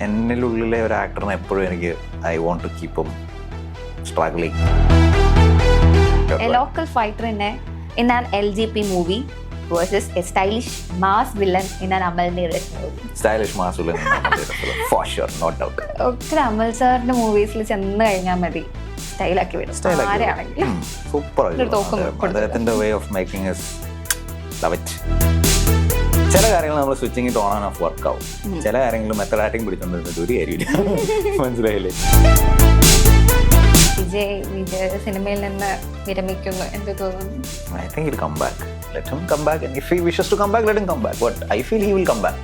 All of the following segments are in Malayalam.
എന്നിലുള്ളിലെ ഒരു ആക്ടറിനെ എപ്പോഴും എനിക്ക് I want to keep struggling. A local fighter in an LGP movie versus a stylish mass villain in an Amal Neeraj movie. Stylish mass villain for sure, no doubt. ഒത്തിരി അമൽ സാറിന്റെ മൂവീസിൽ ചെന്ന് കഴിഞ്ഞാൽ മതി സ്റ്റൈലാക്കി വിടും ആരെയാണെങ്കിലും. സൂപ്പർ. അദ്ദേഹത്തിന്റെ way of making is love it. ചില കാര്യങ്ങൾ നമ്മൾ സ്വിച്ചിങ് ഇട്ട് ഓൺ ആൻഡ് ഓഫ് വർക്ക് ആവും. ചില കാര്യങ്ങൾ മെത്തഡ് ആക്ടിങ് പിടിച്ചോണ്ടിരുന്നിട്ട് ഒരു കാര്യമില്ല. മനസ്സിലായില്ലേ? വിജയ് സിനിമയിൽ നിന്ന് വിരമിക്കുന്നു എന്ത് തോന്നുന്നു? I think he'll come back. Let him come back, and if he wishes to come back, let him come back. But I feel he will come back.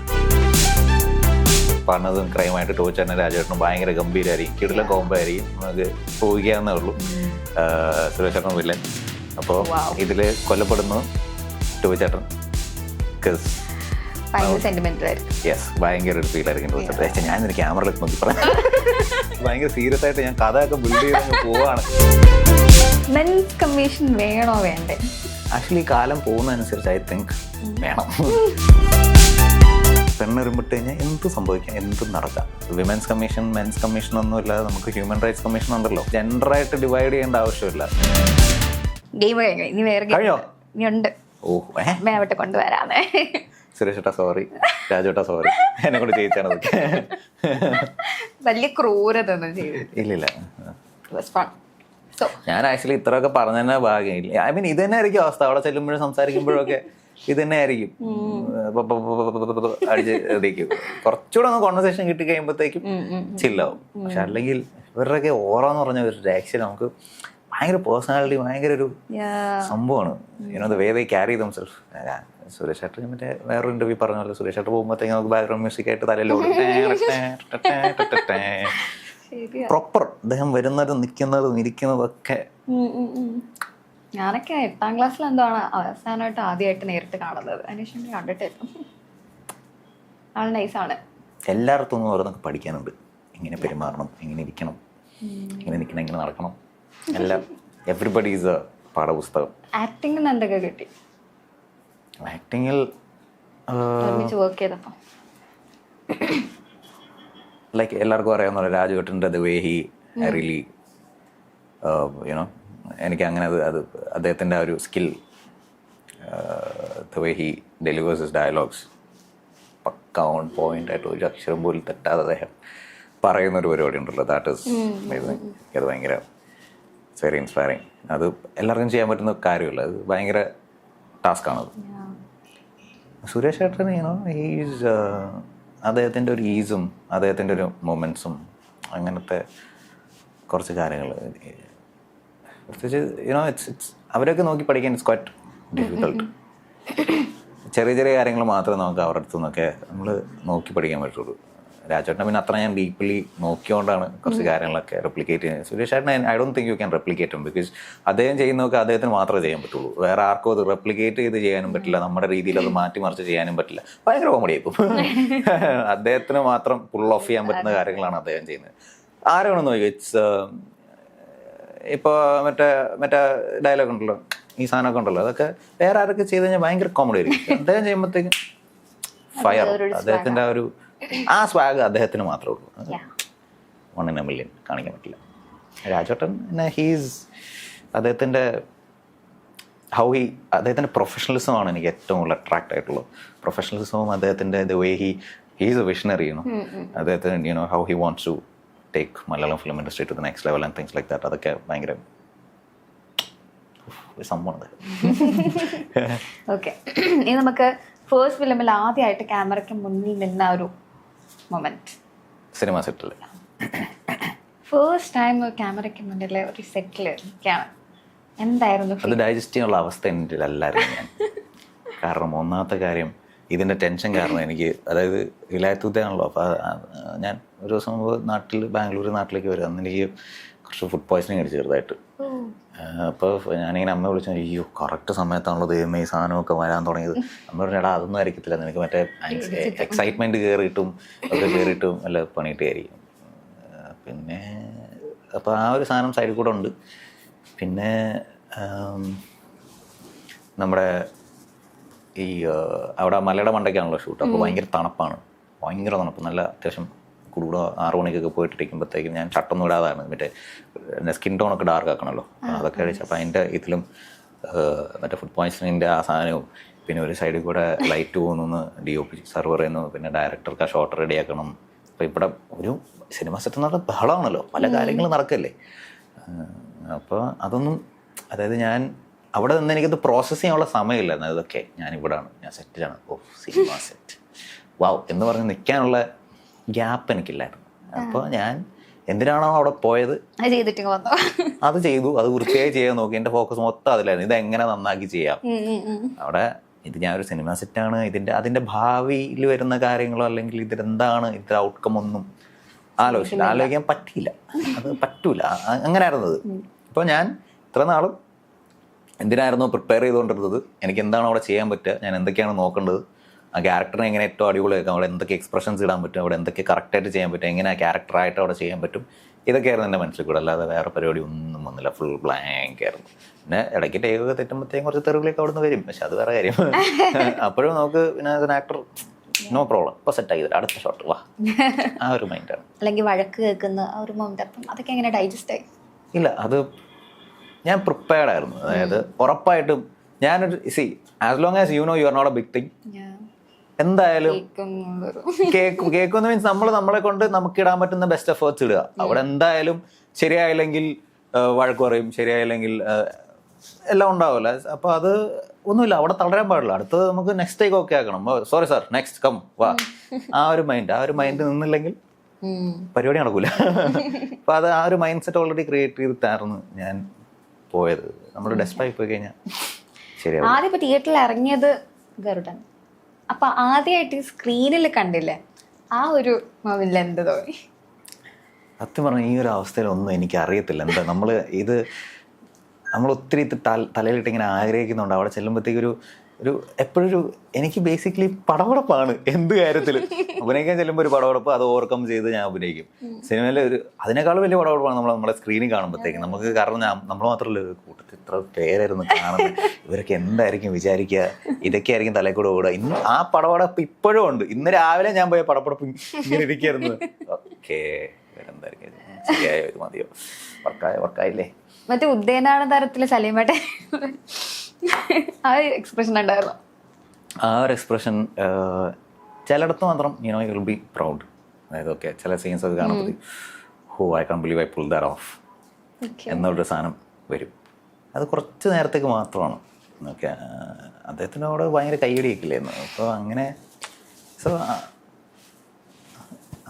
പറഞ്ഞതും ക്രൈമായിട്ട് ടോച്ചേട്ടനും രാജേട്ടനും ഭയങ്കര ഗംഭീരമായിരിക്കും, കിടിലം കോംബോ ആയിരിക്കും. നമുക്ക് പോവുകയാന്നേ ഉള്ളൂ. സുരേഷ് ചേട്ടൻ വില്ലൻ. അപ്പോൾ ഇതില് കൊല്ലപ്പെടുന്നു ടോച്ചേട്ടൻ. യെസ്, ഭയങ്കര ഒരു ഫീലായിരിക്കും ടോച്ചേട്ടൻ. ഞാനൊരു ക്യാമറയിലേക്ക് നോക്കി പറയാം, ഭയങ്കര സീരിയസ് ആയിട്ട് ഞാൻ കഥയൊക്കെ ബിൽഡ് ചെയ്ത് പോവാണ്. മെൻസ് കമ്മീഷൻ വേണോ വേണ്ടേ? ആക്ച്വലി കാലം പോകുന്നതനുസരിച്ച് ഐ തിങ്ക് വേണം. പെണ്ണെറുമ്പിട്ട് കഴിഞ്ഞാൽ എന്ത് സംഭവിക്കാം, എന്തും നടക്കാം. വിമൻസ് കമ്മീഷൻ, മെൻസ് കമ്മീഷൻ ഒന്നും ഇല്ലാതെ നമുക്ക് ഹ്യൂമൻ റൈറ്റ്സ് കമ്മീഷൻ ഉണ്ടല്ലോ. ജെൻഡറായിട്ട് ഡിവൈഡ് ചെയ്യേണ്ട ആവശ്യമില്ല. ഗെയിം കഴിഞ്ഞു, ഇനി വേറെ കഴിഞ്ഞോ? ഇനി ഉണ്ട്. മേവട്ടെ കൊണ്ടുവരാമേ. സുരേഷ് ഏട്ടാ സോറി, രാജേട്ടാ സോറി, എന്നെ കൊണ്ട് ചെയ്യിച്ചാണ് അതൊക്കെ. വലിയ ക്രൂരത ഒന്നും ചെയ്തു ഇല്ലില്ല. So, ഞാൻ ആക്ച്വലി ഇത്രയൊക്കെ പറഞ്ഞു തന്നെ ഭാഗ്യമില്ല. ഐ മീൻ ഇത് തന്നെ ആയിരിക്കും അവസ്ഥ. അവിടെ ചെല്ലുമ്പോഴും സംസാരിക്കുമ്പോഴൊക്കെ ഇത് തന്നെ ആയിരിക്കും. അടിച്ച് ഇടിക്കും. കുറച്ചുകൂടെ ഒന്ന് കോൺവെർസേഷൻ കിട്ടി കഴിയുമ്പോഴത്തേക്കും ചില്ലാവും. പക്ഷെ അല്ലെങ്കിൽ ഇവരുടെയൊക്കെ ഓറാന്ന് പറഞ്ഞ ഒരു ആക്ച്വലി നമുക്ക് ഭയങ്കര പേഴ്സണാലിറ്റി, ഭയങ്കര ഒരു സംഭവമാണ്. The way they carry themself. Suresh ചേട്ടൻ മറ്റേ വേറൊരു ഇന്റർവ്യൂ പറഞ്ഞല്ലോ, സുരേഷ് ചേട്ടൻ പോകുമ്പോഴത്തേക്ക് നമുക്ക് ബാക്ക്ഗ്രൗണ്ട് മ്യൂസിക് ആയിട്ട് തലയിലോട് പ്രോപ്പർ അദ്ദേഹം വരുന്നതും നിൽക്കുന്നതും ഇരിക്കുന്നതൊക്കെ. ഞാനൊക്കെ 8ാം ക്ലാസ്സിൽ എന്താണ് അവസാനമായിട്ട് ആദ്യമായിട്ട് നേരിട്ട് കാണുന്നത്. അതിനുശേഷം കണ്ടിട്ടില്ല. ആൾ നൈസാണ്. എല്ലായിടത്തും ഒന്നും ഓരോന്നൊക്കെ പഠിക്കാനുണ്ട്. എങ്ങനെ പെരുമാറണം, എങ്ങനെ ഇരിക്കണം, എങ്ങനെ നിൽക്കണം, എങ്ങനെ നടക്കണം, എല്ലാം. എവറിബഡി ഈസ് എ പാഠപുസ്തകം. ആക്ടിങ്ങിന് എന്തൊക്കെ കിട്ടി? ആക്ടിങ്ങിൽ വർക്ക് ചെയ്തപ്പോ ലൈക്ക് എല്ലാവർക്കും അറിയാവുന്ന രാജുവേട്ടൻ്റെ the way he really you know, എനിക്ക് അങ്ങനെ അത് അദ്ദേഹത്തിൻ്റെ ആ ഒരു skill, the way he delivers his dialogues pakka on point ആയിട്ട് ഒരു അക്ഷരം പോലും തെറ്റാതെ അദ്ദേഹം പറയുന്നൊരു പരിപാടി ഉണ്ടല്ലോ. ദാറ്റ് ഈസ് അത് ഭയങ്കര ഇറ്റ്സ് വെരി ഇൻസ്പയറിങ്. അത് എല്ലാവർക്കും ചെയ്യാൻ പറ്റുന്ന കാര്യമല്ല, അത് ഭയങ്കര ടാസ്ക്കാണത്. സുരേഷ് ചേട്ടൻ ഹീസ് അദ്ദേഹത്തിൻ്റെ ഒരു ഈസും അദ്ദേഹത്തിൻ്റെ ഒരു മൊമെൻറ്റ്സും അങ്ങനത്തെ കുറച്ച് കാര്യങ്ങൾ പ്രത്യേകിച്ച് ഇറ്റ്സ് അവരൊക്കെ നോക്കി പഠിക്കാൻ ഇറ്റ്സ് ക്വൈറ്റ് ഡിഫിക്കൾട്ട്. ചെറിയ ചെറിയ കാര്യങ്ങൾ മാത്രമേ നമുക്ക് അവരുടെ അടുത്തു നിന്നൊക്കെ നമ്മൾ നോക്കി പഠിക്കാൻ പറ്റുള്ളൂ. രാജേട്ടനെ പിന്നെ അത്ര ഞാൻ ഡീപ്ലി നോക്കിയോണ്ടാണ് കുറച്ച് കാര്യങ്ങളൊക്കെ റെപ്ലിക്കേറ്റ് ചെയ്യുന്നത്. സുരേഷ് ചേട്ടൻ I don't think you can replicate him, because അദ്ദേഹം ചെയ്യുന്നതൊക്കെ അദ്ദേഹത്തിന് മാത്രമേ ചെയ്യാൻ പറ്റുള്ളൂ. വേറെ ആർക്കും അത് റെപ്ലിക്കേറ്റ് ചെയ്ത് ചെയ്യാനും പറ്റില്ല, നമ്മുടെ രീതിയിൽ അത് മാറ്റിമറിച്ച് ചെയ്യാനും പറ്റില്ല. ഭയങ്കര കോമഡി ആയിപ്പോൾ. അദ്ദേഹത്തിന് മാത്രം പുൾ ഓഫ് ചെയ്യാൻ പറ്റുന്ന കാര്യങ്ങളാണ് അദ്ദേഹം ചെയ്യുന്നത്. ആരാണെന്ന് നോക്കി ഇറ്റ്സ് ഇപ്പോൾ മറ്റേ ഡയലോഗ് ഉണ്ടല്ലോ, ഈ സാധനമൊക്കെ ഉണ്ടല്ലോ, അതൊക്കെ വേറെ ആരൊക്കെ ചെയ്ത് കഴിഞ്ഞാൽ ഭയങ്കര കോമഡി ആയിരിക്കും. അദ്ദേഹം ചെയ്യുമ്പോഴത്തേക്കും ഫയർ. അദ്ദേഹത്തിൻ്റെ ആ ഒരു സ്വാഗ് അദ്ദേഹത്തിന് മാത്രമേ ഉള്ളൂ. 1 in a million കാണിക്കാൻ പറ്റില്ല. രാജേട്ടൻ ഹീസ് അദ്ദേഹത്തിൻ്റെ അദ്ദേഹത്തിൻ്റെ പ്രൊഫഷണലിസമാണ് എനിക്ക് ഏറ്റവും കൂടുതൽ അട്രാക്റ്റ് ആയിട്ടുള്ളത്. പ്രൊഫഷണലിസവും അദ്ദേഹത്തിൻ്റെ the way he's a visionary. അദ്ദേഹത്തിന് how he wants to take Malayalam film industry to the next level and things like that. അതൊക്കെ ഭയങ്കര ഒരു സംഭവമാണ്. ഓക്കെ, ഇനി നമുക്ക് ഫസ്റ്റ് ഫിലിമിൽ ആദ്യമായിട്ട് ക്യാമറയ്ക്ക് മുന്നിൽ നിന്ന ഒരു മൊമെന്റ്. സിനിമ സെറ്റിൽ ഫസ്റ്റ് ടൈം ക്യാമറയ്ക്ക് മുന്നിൽ ഒരു സെറ്റിൽ നിൽക്കുകയാണ്. എന്തായിരുന്നു അത് ഡൈജസ്റ്റ് ചെയ്യാനുള്ള അവസ്ഥ എൻ്റെ അല്ലായിരുന്നു ഞാൻ. കാരണം ഒന്നാമത്തെ കാര്യം ഇതിൻ്റെ ടെൻഷൻ കാരണം എനിക്ക്, അതായത് വിലായത്തൂത്താണല്ലോ. അപ്പോൾ ഞാൻ ഒരു ദിവസം ബാംഗ്ലൂർ നാട്ടിലേക്ക് വരും. അന്ന് എനിക്ക് കുറച്ച് ഫുഡ് പോയ്സണിങ് അടിച്ച് ചെറുതായിട്ട്. അപ്പോൾ ഞാനിങ്ങനെ അമ്മ വിളിച്ചു, അയ്യോ കറക്റ്റ് സമയത്താണല്ലോ ദൈവമേ ഈ സാധനമൊക്കെ വരാൻ തുടങ്ങിയത്. അമ്മ പറഞ്ഞാൽ അതൊന്നും ആയിരിക്കത്തില്ല, നിനക്ക് മറ്റേ എക്സൈറ്റ്മെൻറ്റ് കയറിയിട്ടും ഒക്കെ കയറിയിട്ടും അല്ല പണിയിട്ട് ആയിരിക്കും. പിന്നെ അപ്പോൾ ആ ഒരു സാധനം സൈഡിൽ കൂടെ ഉണ്ട്. പിന്നെ നമ്മുടെ ഈ അവിടെ മലയുടെ മണ്ടയ്ക്കാണല്ലോ ഷൂട്ട്. അപ്പോൾ ഭയങ്കര തണുപ്പാണ്, ഭയങ്കര തണുപ്പ്, നല്ല അത്യാവശ്യം കൂടുതൽ 6 മണിക്കൊക്കെ പോയിട്ടിരിക്കുമ്പോഴത്തേക്കും ഞാൻ ഷട്ടൊന്നും ഇടാതാണ്, മറ്റേ സ്കിൻ ടോണൊക്കെ ഡാർക്ക് ആക്കണമല്ലോ, അതൊക്കെ അടിച്ച്. അപ്പോൾ അതിൻ്റെ ഇതിലും മറ്റേ ഫുഡ് പോയ്സണിൻ്റെ ആ സാധനവും, പിന്നെ ഒരു സൈഡിൽ കൂടെ ലൈറ്റ് പോകുന്നു DOP സർവർ ചെയ്യുന്നു, പിന്നെ ഡയറക്ടർക്ക് ആ ഷോട്ട് റെഡിയാക്കണം. അപ്പോൾ ഇവിടെ ഒരു സിനിമ സെറ്റ് എന്ന് പറഞ്ഞാൽ ബഹളമാണല്ലോ, പല കാര്യങ്ങളും നടക്കല്ലേ. അപ്പോൾ അതൊന്നും, അതായത് ഞാൻ അവിടെ നിന്ന് എനിക്കത് പ്രോസസ്സ് ചെയ്യാനുള്ള സമയമില്ലായിരുന്നു. ഇതൊക്കെ ഞാനിവിടാണ്, ഞാൻ സെറ്റിലാണ്, സിനിമ സെറ്റ് വാവ് എന്ന് പറഞ്ഞ് നിൽക്കാനുള്ള ഗ്യാപ്പ് എനിക്കില്ലായിരുന്നു. അപ്പോൾ ഞാൻ എന്തിനാണോ അവിടെ പോയത് അത് ചെയ്തു, അത് വൃത്തിയായി ചെയ്യാൻ നോക്കി. എൻ്റെ ഫോക്കസ് മൊത്തം അതിലായിരുന്നു, ഇതെങ്ങനെ നന്നാക്കി ചെയ്യാം. അവിടെ ഇത് ഞാനൊരു സിനിമ സെറ്റാണ്, അതിൻ്റെ ഭാവിയിൽ വരുന്ന കാര്യങ്ങളോ അല്ലെങ്കിൽ ഇതിലെന്താണ് ഇതിൻ്റെ ഔട്ട്കം ഒന്നും ആലോചിക്കാൻ പറ്റിയില്ല, അത് പറ്റൂല, അങ്ങനെയായിരുന്നത്. അപ്പോൾ ഞാൻ ഇത്ര നാളും എന്തിനായിരുന്നു പ്രിപ്പയർ ചെയ്തുകൊണ്ടിരുന്നത്, എനിക്ക് എന്താണ് അവിടെ ചെയ്യാൻ പറ്റുക, ഞാൻ എന്തൊക്കെയാണ് നോക്കേണ്ടത്, ആ ക്യാരക്ടറിനെ എങ്ങനെ ഏറ്റവും അടിപൊളിയാക്കാം, അവിടെ എന്തൊക്കെ എക്സ്പ്രഷൻസ് ഇടാൻ പറ്റും, അവിടെ എന്തൊക്കെ കറക്റ്റായിട്ട് ചെയ്യാൻ പറ്റും, എങ്ങനെ ആ ക്യാരക്ടറായിട്ട് അവിടെ ചെയ്യാൻ പറ്റും, ഇതൊക്കെയായിരുന്നു എൻ്റെ മനസ്സിൽ കൂടെ. അല്ലാതെ വേറെ പരിപാടി ഒന്നും വന്നില്ല, ഫുൾ ബ്ലാങ്ക് ആയിരുന്നു. പിന്നെ ഇടയ്ക്ക് ടേക്കൊക്കെ തെറ്റുമ്പോഴത്തേക്കും കുറച്ച് തെറിവിലേക്ക് അവിടെ നിന്ന് വരും, പക്ഷെ അത് വേറെ കാര്യം. അപ്പോഴും നമുക്ക് പിന്നെ as an actor no problem, ഇപ്പോൾ സെറ്റ് ആക്കി അടുത്ത ഷോട്ട് വാ, ആ ഒരു മൈൻഡാണ്. അല്ലെങ്കിൽ വഴക്ക് കേൾക്കുന്ന ആ ഒരു മൊമെന്റ്, അപ്പം അതൊക്കെ എങ്ങനെ ഡൈജസ്റ്റ് ആയി? ഇല്ല, അത് ഞാൻ പ്രിപ്പയർഡ് ആയിരുന്നു. അതായത് ഉറപ്പായിട്ടും ഞാനൊരു as long as you know you are not a big thing, എന്തായാലും കേൾക്കുന്ന മീൻസ് നമ്മളെ കൊണ്ട് നമുക്ക് ഇടാൻ പറ്റുന്ന ബെസ്റ്റ് എഫേർട്സ് ഇടുക. അവിടെ എന്തായാലും ശരിയായില്ലെങ്കിൽ വഴക്ക് പറയും, ശരിയായില്ലെങ്കിൽ എല്ലാം ഉണ്ടാവില്ല. അപ്പോൾ അത് ഒന്നുമില്ല, അവിടെ തളരാൻ പാടില്ല. അടുത്തത് നമുക്ക് നെക്സ്റ്റ് ടേക്ക് ഓക്കെ ആക്കണം, സോറി സാർ നെക്സ്റ്റ് കം വാ, ആ ഒരു മൈൻഡ് നിന്നില്ലെങ്കിൽ പരിപാടി നടക്കൂല. അപ്പോൾ അത് ആ ഒരു മൈൻഡ് സെറ്റ് ഓൾറെഡി ക്രിയേറ്റ് ചെയ്തിട്ടായിരുന്നു ഞാൻ പോയത്. നമ്മൾ ഡെസ്പായി പോയി കഴിഞ്ഞാൽ ശരിയാവും. ആദ്യം ഇപ്പോൾ തിയേറ്ററിൽ ഇറങ്ങിയത് ഗരുഡൻ, അപ്പൊ ആദ്യമായിട്ട് സ്ക്രീനിൽ കണ്ടില്ലേ, ആ ഒരു മൊമെന്റിൽ എന്ത് തോന്നി? സത്യം പറഞ്ഞാൽ ഈ ഒരു അവസ്ഥയിലൊന്നും എനിക്ക് അറിയത്തില്ല എന്താ. നമ്മൾ ഒത്തിരി തലയിലിട്ട് ഇങ്ങനെ ആഗ്രഹിക്കുന്നുണ്ട്. അവിടെ ചെല്ലുമ്പോഴത്തേക്കൊരു എപ്പോഴൊരു എനിക്ക് ബേസിക്കലി പടവടപ്പാണ് എന്ത് കാര്യത്തിലും. അഭിനയിക്കാൻ ചെല്ലുമ്പോൾ ഒരു പടവടപ്പ്, അത് ഓവർകം ചെയ്ത് ഞാൻ അഭിനയിക്കും. സിനിമയിൽ അതിനേക്കാളും വലിയ പടവടപ്പാണ് നമ്മളെ സ്ക്രീനിൽ കാണുമ്പോഴത്തേക്കും നമുക്ക്. കാരണം നമ്മൾ മാത്രമല്ല, കൂട്ടത്തിൽ ഇത്ര പേരായിരുന്നു കാണുന്നത്, ഇവരൊക്കെ എന്തായിരിക്കും വിചാരിക്കുക, ഇതൊക്കെ ആയിരിക്കും തലയിൽ കൂടെ ഓടുക. ഇന്ന് ആ പടവടപ്പ് ഇപ്പോഴും ഉണ്ട്. ഇന്ന് രാവിലെ ഞാൻ പോയ പടപ്പടപ്പ് ഇങ്ങനെ ഇരിക്കായിരുന്നു. ഓക്കെ എന്തായിരിക്കും ശരിയായോ, മതിയോ, വർക്കായില്ലേ. മറ്റേ ഉദ്യാന തരത്തില് സലീമേട്ടെ ആ എക്സ്പ്രഷൻ ഉണ്ടായിരുന്നു. ആ ഒരു എക്സ്പ്രഷൻ ചിലയിടത്ത് മാത്രം യു വിൽ ബി പ്രൗഡ്. അതായത് ഓക്കെ ചില സീൻസ് ഒക്കെ കാണുമ്പോൾ I can believe I pull that off എന്നുള്ളൊരു സാധനം വരും. അത് കുറച്ച് നേരത്തേക്ക് മാത്രമാണ്. ഓക്കെ അദ്ദേഹത്തിനോട് ഭയങ്കര കൈയടിയൊക്കില്ലായിരുന്നു. അപ്പോൾ അങ്ങനെ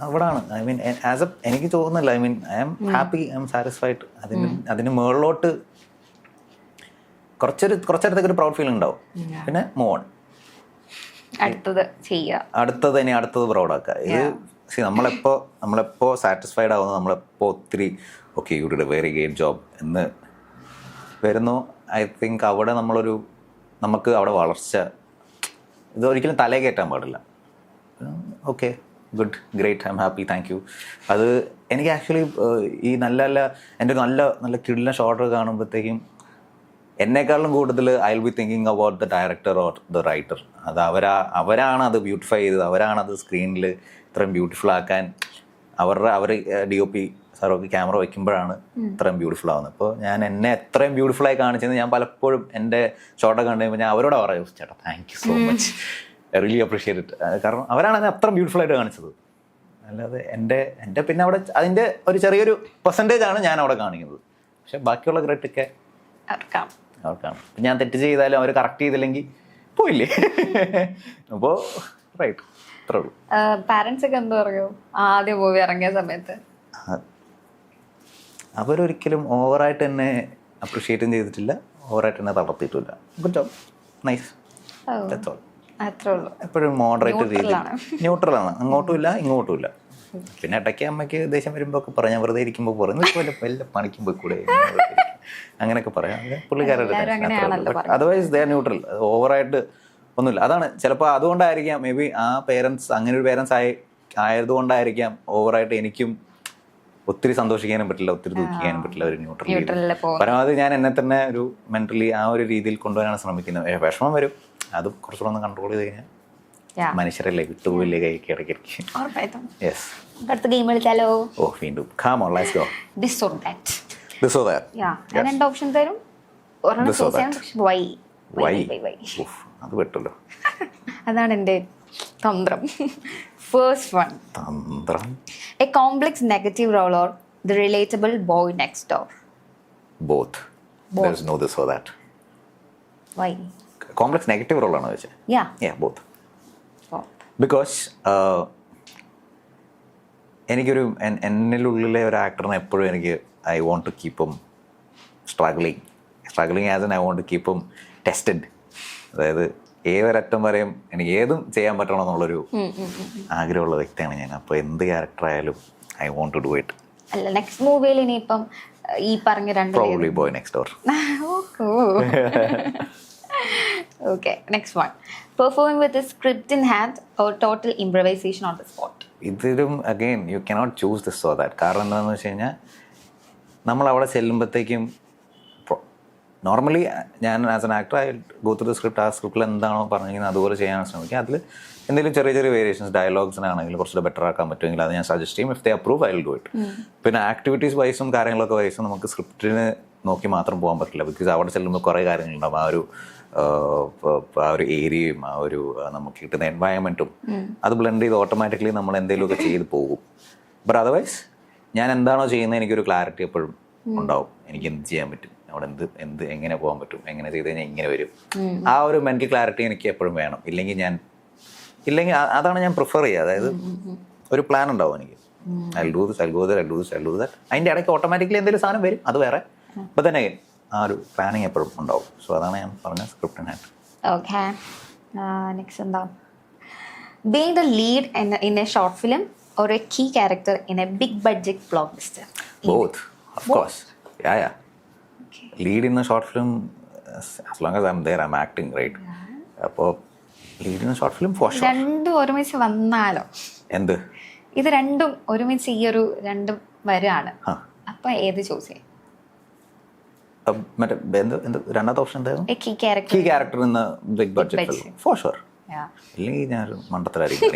അവിടാണ് എനിക്ക് തോന്നുന്നില്ല. I am happy, I M satisfied. അതിന് മുകളിലോട്ട് കുറച്ചേരത്തേക്ക് ഒരു പ്രൗഡ് ഫീലിംഗ് ഉണ്ടാവും. പിന്നെ മൂവ് ഓൺ, അടുത്തത് ഇനി അടുത്തത് പ്രൗഡാക്കുക. ഇത് നമ്മളെപ്പോ സാറ്റിസ്ഫൈഡ് ആവുന്നു, നമ്മളെപ്പോ ഒത്തിരി okay you did A very great job എന്ന് വരുന്നു. ഐ തിങ്ക് അവിടെ നമുക്ക് അവിടെ വളർച്ച ഇതൊരിക്കലും തലേ കയറ്റാൻ പാടില്ല. Okay good, great, I am happy, thank you. അത് എനിക്ക് ആക്ച്വലി ഈ എൻ്റെ നല്ല കിടിലൻ ഷോട്ട് കാണുമ്പോഴത്തേക്കും എന്നെക്കാളും കൂടുതൽ I will be thinking about the director or the writer. അത് അവരാണ് അത് ബ്യൂട്ടിഫൈ ചെയ്തത്, അവരാണത് സ്ക്രീനിൽ ഇത്രയും ബ്യൂട്ടിഫുൾ ആക്കാൻ അവർ DOP സാറൊക്കെ ക്യാമറ വയ്ക്കുമ്പോഴാണ് ഇത്രയും ബ്യൂട്ടിഫുൾ ആവുന്നത്. അപ്പോൾ ഞാൻ എന്നെ എത്രയും ബ്യൂട്ടിഫുള്ളായി കാണിച്ചെന്ന് ഞാൻ പലപ്പോഴും എൻ്റെ ഷോട്ടൊക്കെ കണ്ടു കഴിയുമ്പോൾ ഞാൻ അവരോട് പറയും, ചേട്ടാ thank you so much, I really appreciate it. കാരണം അവരാണ് എന്നെ അത്ര ബ്യൂട്ടിഫുള്ളായിട്ട് കാണിച്ചത്. അല്ലാതെ എൻ്റെ പിന്നെ അവിടെ അതിൻ്റെ ഒരു ചെറിയൊരു പെർസെൻറ്റേജ് ആണ് ഞാൻ അവിടെ കാണിക്കുന്നത്. പക്ഷെ ബാക്കിയുള്ള ക്രെഡിറ്റൊക്കെ അവർക്കാണ്. ഞാൻ തെറ്റ് ചെയ്താലും അവർ കറക്റ്റ് ചെയ്തില്ലെങ്കിൽ പോയില്ലേ. അപ്പോൾ റൈറ്റ്, അത്രേ ഉള്ളൂ. പാരന്റ്സ് ഒക്കെ എന്താ പറയൂ ആദ്യം മൂവി ഇറങ്ങിയ സമയത്ത്? അവരൊരിക്കലും ഓവറായിട്ട് എന്നെ അപ്രിഷിയേറ്റും ചെയ്തിട്ടില്ല, ഓവറായിട്ട് എന്നെ തളർത്തിയിട്ടില്ല. Good job, nice, that's all. എപ്പോഴും മോഡറേറ്റ് രീതിയിൽ ന്യൂട്രലാണ്, അങ്ങോട്ടും ഇല്ല ഇങ്ങോട്ടും ഇല്ല. പിന്നെ ഇടയ്ക്ക് അമ്മയ്ക്ക് ദേഷ്യം വരുമ്പോൾ ഒക്കെ പറയാം, വെറുതെ ഇരിക്കുമ്പോൾ പറയുന്നു വല്ല പണിക്കും പോയി കൂടെ അങ്ങനെയൊക്കെ പറയാം. പുള്ളിക്കാരുടെ അതർവൈസ് ദേ ആർ ന്യൂട്രൽ, ഓവറായിട്ട് ഒന്നുമില്ല. അതാണ് ചിലപ്പോൾ അതുകൊണ്ടായിരിക്കാം മേ ബി ആ പേരൻസ് അങ്ങനെ ഒരു പേരൻസ് ആയതുകൊണ്ടായിരിക്കാം ഓവറായിട്ട് എനിക്കും ഒത്തിരി സന്തോഷിക്കാനും പറ്റില്ല, ഒത്തിരി ദുഃഖിക്കാനും പറ്റില്ല. ഒരു ന്യൂട്രൽ പരമാവധി ഞാൻ എന്നെ തന്നെ ഒരു മെന്റലി ആ ഒരു രീതിയിൽ കൊണ്ടുപോകാനാണ് ശ്രമിക്കുന്നത്. വിഷമം വരും, അത് കുറച്ചുകൂടെ ഒന്ന് കൺട്രോൾ ചെയ്ത് കഴിഞ്ഞാൽ Yeah. മനുഷ്യരല്ലേ വിട്ടുപോയില്ലേ കൈക്ക് ഇടയ്ക്കിടയ്ക്ക്. ഉറപ്പായിട്ടും. യെസ്. അടുത്ത ഗെയിം കളിച്ചാലോ? ഓ വീണ്ടും come on let's go. This or that. This or that. ഞാൻ രണ്ട് ഓപ്ഷൻ തരും. ഒരെണ്ണം This or ചൂസ് ചെയ്യണം. പക്ഷെ വൈ. ഉഫ്, അത് പെട്ടല്ലോ. അതാണ് എൻ്റെ തന്ത്രം. First one. തന്ത്രം. A complex negative role or the relatable boy next door. Both. There's no this or that. Why? Complex negative റോളാണോ ചോദിച്ചത്? Yeah. ബോത്ത്. ബിക്കോസ് എനിക്കൊരു എന്നിലുള്ളിലെ ഒരു ആക്ടറിനെ എപ്പോഴും എനിക്ക് I want to keep struggling as an I want to keep tested. അതായത് ഏതൊരറ്റം വരെയും എനിക്ക് ഏതും ചെയ്യാൻ പറ്റണം എന്നുള്ളൊരു ആഗ്രഹമുള്ള വ്യക്തിയാണ് ഞാൻ. അപ്പോൾ എന്ത് ക്യാരക്ടർ ആയാലും I want to do it. അല്ല, നെക്സ്റ്റ് മൂവിയിൽ ഇനിയിപ്പം ഈ പറഞ്ഞ രണ്ട് probably boy next door. Okay, next one. Performing with a script in hand or total improvisation on the spot. ഇതിലും again you cannot choose this or that. കാരണം എന്താണെന്ന് വെച്ച് കഴിഞ്ഞാൽ നമ്മൾ അവിടെ ചെല്ലുമ്പോഴത്തേക്കും നോർമലി ഞാൻ as an actor I go through the script. ആ സ്ക്രിപ്റ്റിൽ എന്താണോ പറഞ്ഞിരിക്കുന്നത് അതുപോലെ ചെയ്യാൻ ശ്രമിക്കുക. അതിൽ എന്തെങ്കിലും ചെറിയ ചെറിയ വേരിയേഷൻസ് ഡയലോഗ്സിനാണെങ്കിൽ കുറച്ചുകൂടെ ബെറ്റർ ആക്കാൻ പറ്റുമെങ്കിൽ അത് ഞാൻ സജസ്റ്റ് ചെയ്യും. If they approve I will do it. പിന്നെ ആക്ടിവിറ്റീസ് വൈസും കാര്യങ്ങളൊക്കെ വൈസും നമുക്ക് സ്ക്രിപ്റ്റിന് നോക്കി മാത്രം പോകാൻ പറ്റില്ല. ബിക്കോസ് അവിടെ ചെല്ലുമ്പോൾ കുറേ കാര്യങ്ങളുണ്ടാവും. ആ ഒരു ഏരിയയും ആ ഒരു നമുക്ക് കിട്ടുന്ന എൻവയൺമെൻറ്റും അത് ബ്ലെൻഡ് ചെയ്ത് ഓട്ടോമാറ്റിക്കലി നമ്മൾ എന്തെങ്കിലുമൊക്കെ ചെയ്ത് പോകും. ബട്ട് അതർവൈസ് ഞാൻ എന്താണോ ചെയ്യുന്നത് എനിക്കൊരു ക്ലാരിറ്റി എപ്പോഴും ഉണ്ടാവും. എനിക്ക് എന്ത് ചെയ്യാൻ പറ്റും, അവിടെ എങ്ങനെ പോകാൻ പറ്റും, എങ്ങനെ ചെയ്ത് കഴിഞ്ഞാൽ ഇങ്ങനെ വരും. ആ ഒരു മെൻ്റൽ ക്ലാരിറ്റി എനിക്ക് എപ്പോഴും വേണം. ഇല്ലെങ്കിൽ അതാണ് ഞാൻ പ്രിഫർ ചെയ്യുക. അതായത് ഒരു പ്ലാൻ ഉണ്ടാവും എനിക്ക്. I do this, I go there, I do this, I do that. അതിൻ്റെ ഇടയ്ക്ക് ഓട്ടോമാറ്റിക്കലി എന്തെങ്കിലും സാധനം വരും, അത് വേറെ. അപ്പം തന്നെ ആ ഒരു പ്ലാനിങ് എപ്പോഴും ഉണ്ടാവും. സോ അതാണ് ഞാൻ പറഞ്ഞ script in hand. Okay, next എന്താ? Being the lead in a short film or a key character in a big budget blockbuster? Both, of course. Yeah. Okay. Lead in a short film, as long as I'm there, I'm acting, right? അപ്പോൾ lead in a short film for sure. രണ്ടും ഒരുമിച്ച് വന്നാലോ? എന്ത്? ഇത് രണ്ടും ഒരുമിച്ച് ഈ ഒരു രണ്ടും വരാണ്. അപ്പൊ ഏത് ചൂസ് ചെയ്യും? മറ്റേ എന്ത് രണ്ടാമത്തെ ഓപ്ഷൻ എന്തായിരുന്നു? Key character. Key character in big budget film for sure. ഇല്ലെങ്കിൽ ഞാനൊരു മണ്ടത്തരായിരിക്കും.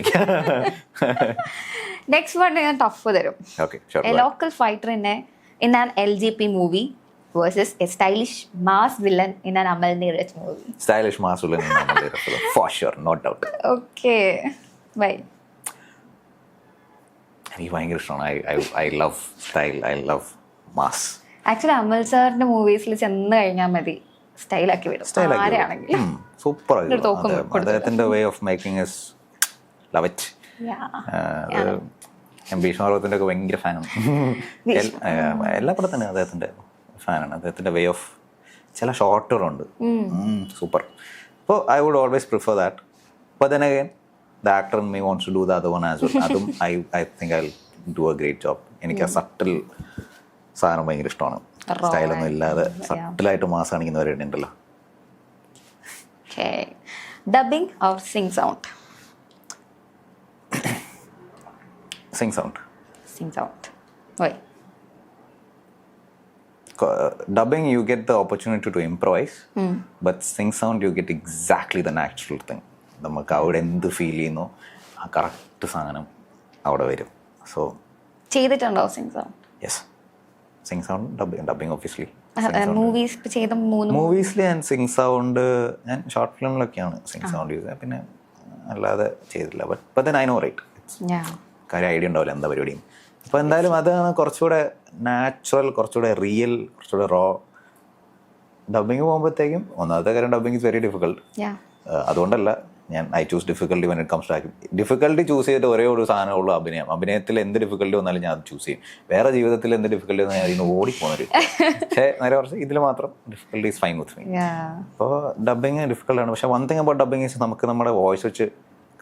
നെക്സ്റ്റ് വൺ ഞാൻ ടഫ് തരും. Okay, sure. A local fighter in an LGP movie versus a stylish mass villain in an Amal Neeraj movie. Stylish mass villain in Amal Neeraj film for sure, no doubt. Okay, bye. എനിക്ക് ഭയങ്കര ഇഷ്ടമാണ്. I love style, I love mass. Actually Amal സാറിന്റെ മൂവീസിൽ ചെന്ന് കഴിഞ്ഞാൽ മതി, സ്റ്റൈലാക്കി വിടും ആരെയാണെങ്കിലും. സൂപ്പർ. അദ്ദേഹത്തിന്റെ way of making is love it. ഭീഷ്മപർവ്വത്തിന്റെ ഒക്കെ ഭയങ്കര ഫാനാണ്. എല്ലാ പടത്തിനും അദ്ദേഹത്തിന്റെ ഫാനാണ്. അദ്ദേഹത്തിന്റെ വേ ഓഫ് ചില ഷോട്ടുകളുണ്ട്, സൂപ്പർ. അപ്പോൾ I would always prefer that. But then again the actor in me wants to do the other one as well. അതും I think I will do a great job. എനിക്ക് ആ സട്ടിൽ സാധനം ഭയങ്കര ഇഷ്ടമാണ്. സ്റ്റൈലൊന്നും ഇല്ലാതെ സട്ടിലായിട്ട് മാസ് കാണിക്കുന്നവരെ ഉണ്ടല്ലോ. Dubbing or Singh sound? Sing sound. Why? Dubbing, you get the opportunity to improvise, but sing sound, you get exactly the natural thing. നമുക്ക് അവിടെ എന്ത് ഫീൽ ചെയ്യുന്നു ആ കറക്റ്റ് സാധനം അവിടെ വരും. സോ ചെയ്തിട്ടുണ്ടോ sync sound? Yes, sync sound, dubbing obviously. മൂവീസിൽ ഞാൻ സിംഗ് സൗണ്ട് ഞാൻ ഷോർട്ട് ഫിലിമിലൊക്കെയാണ് സിംഗ് സൗണ്ട് യൂസ് ചെയ്യുക. പിന്നെ അല്ലാതെ ചെയ്തിട്ടില്ല. But then I know right, കാര്യം ഐഡിയ ഉണ്ടാവില്ല എന്താ പരിപാടിയും. അപ്പോൾ എന്തായാലും അതാണ് കുറച്ചുകൂടെ നാച്ചുറൽ, കുറച്ചുകൂടെ റിയൽ, കുറച്ചുകൂടെ റോ. ഡബിങ് പോകുമ്പോഴത്തേക്കും ഒന്നാമത്തെ കാര്യം ഡബിങ് ഇസ് വെരി ഡിഫിക്കൾട്ട്. അതുകൊണ്ടല്ല I choose difficulty when it comes to acting. Difficulty choose ചെയ്തിട്ട് ഒരേ ഒരു സാധനമുള്ളൂ അഭിനയം. അഭിനയത്തിൽ എന്ത് ഡിഫിക്കൽട്ടി വന്നാലും ഞാൻ അത് ചൂസ് ചെയ്യും. വേറെ ജീവിതത്തിൽ എന്ത് ഡിഫിക്കൽട്ടി വന്നാൽ അതിന് ഓടിപ്പോന്നൊരു. പക്ഷേ നേരെ കുറച്ച് ഇതിൽ മാത്രം difficulty is fine with me. അപ്പോൾ ഡബിങ് ഡിഫിക്കൽട്ടാണ്. പക്ഷേ one thing about dubbing is നമുക്ക് നമ്മുടെ വോയിസ് വെച്ച്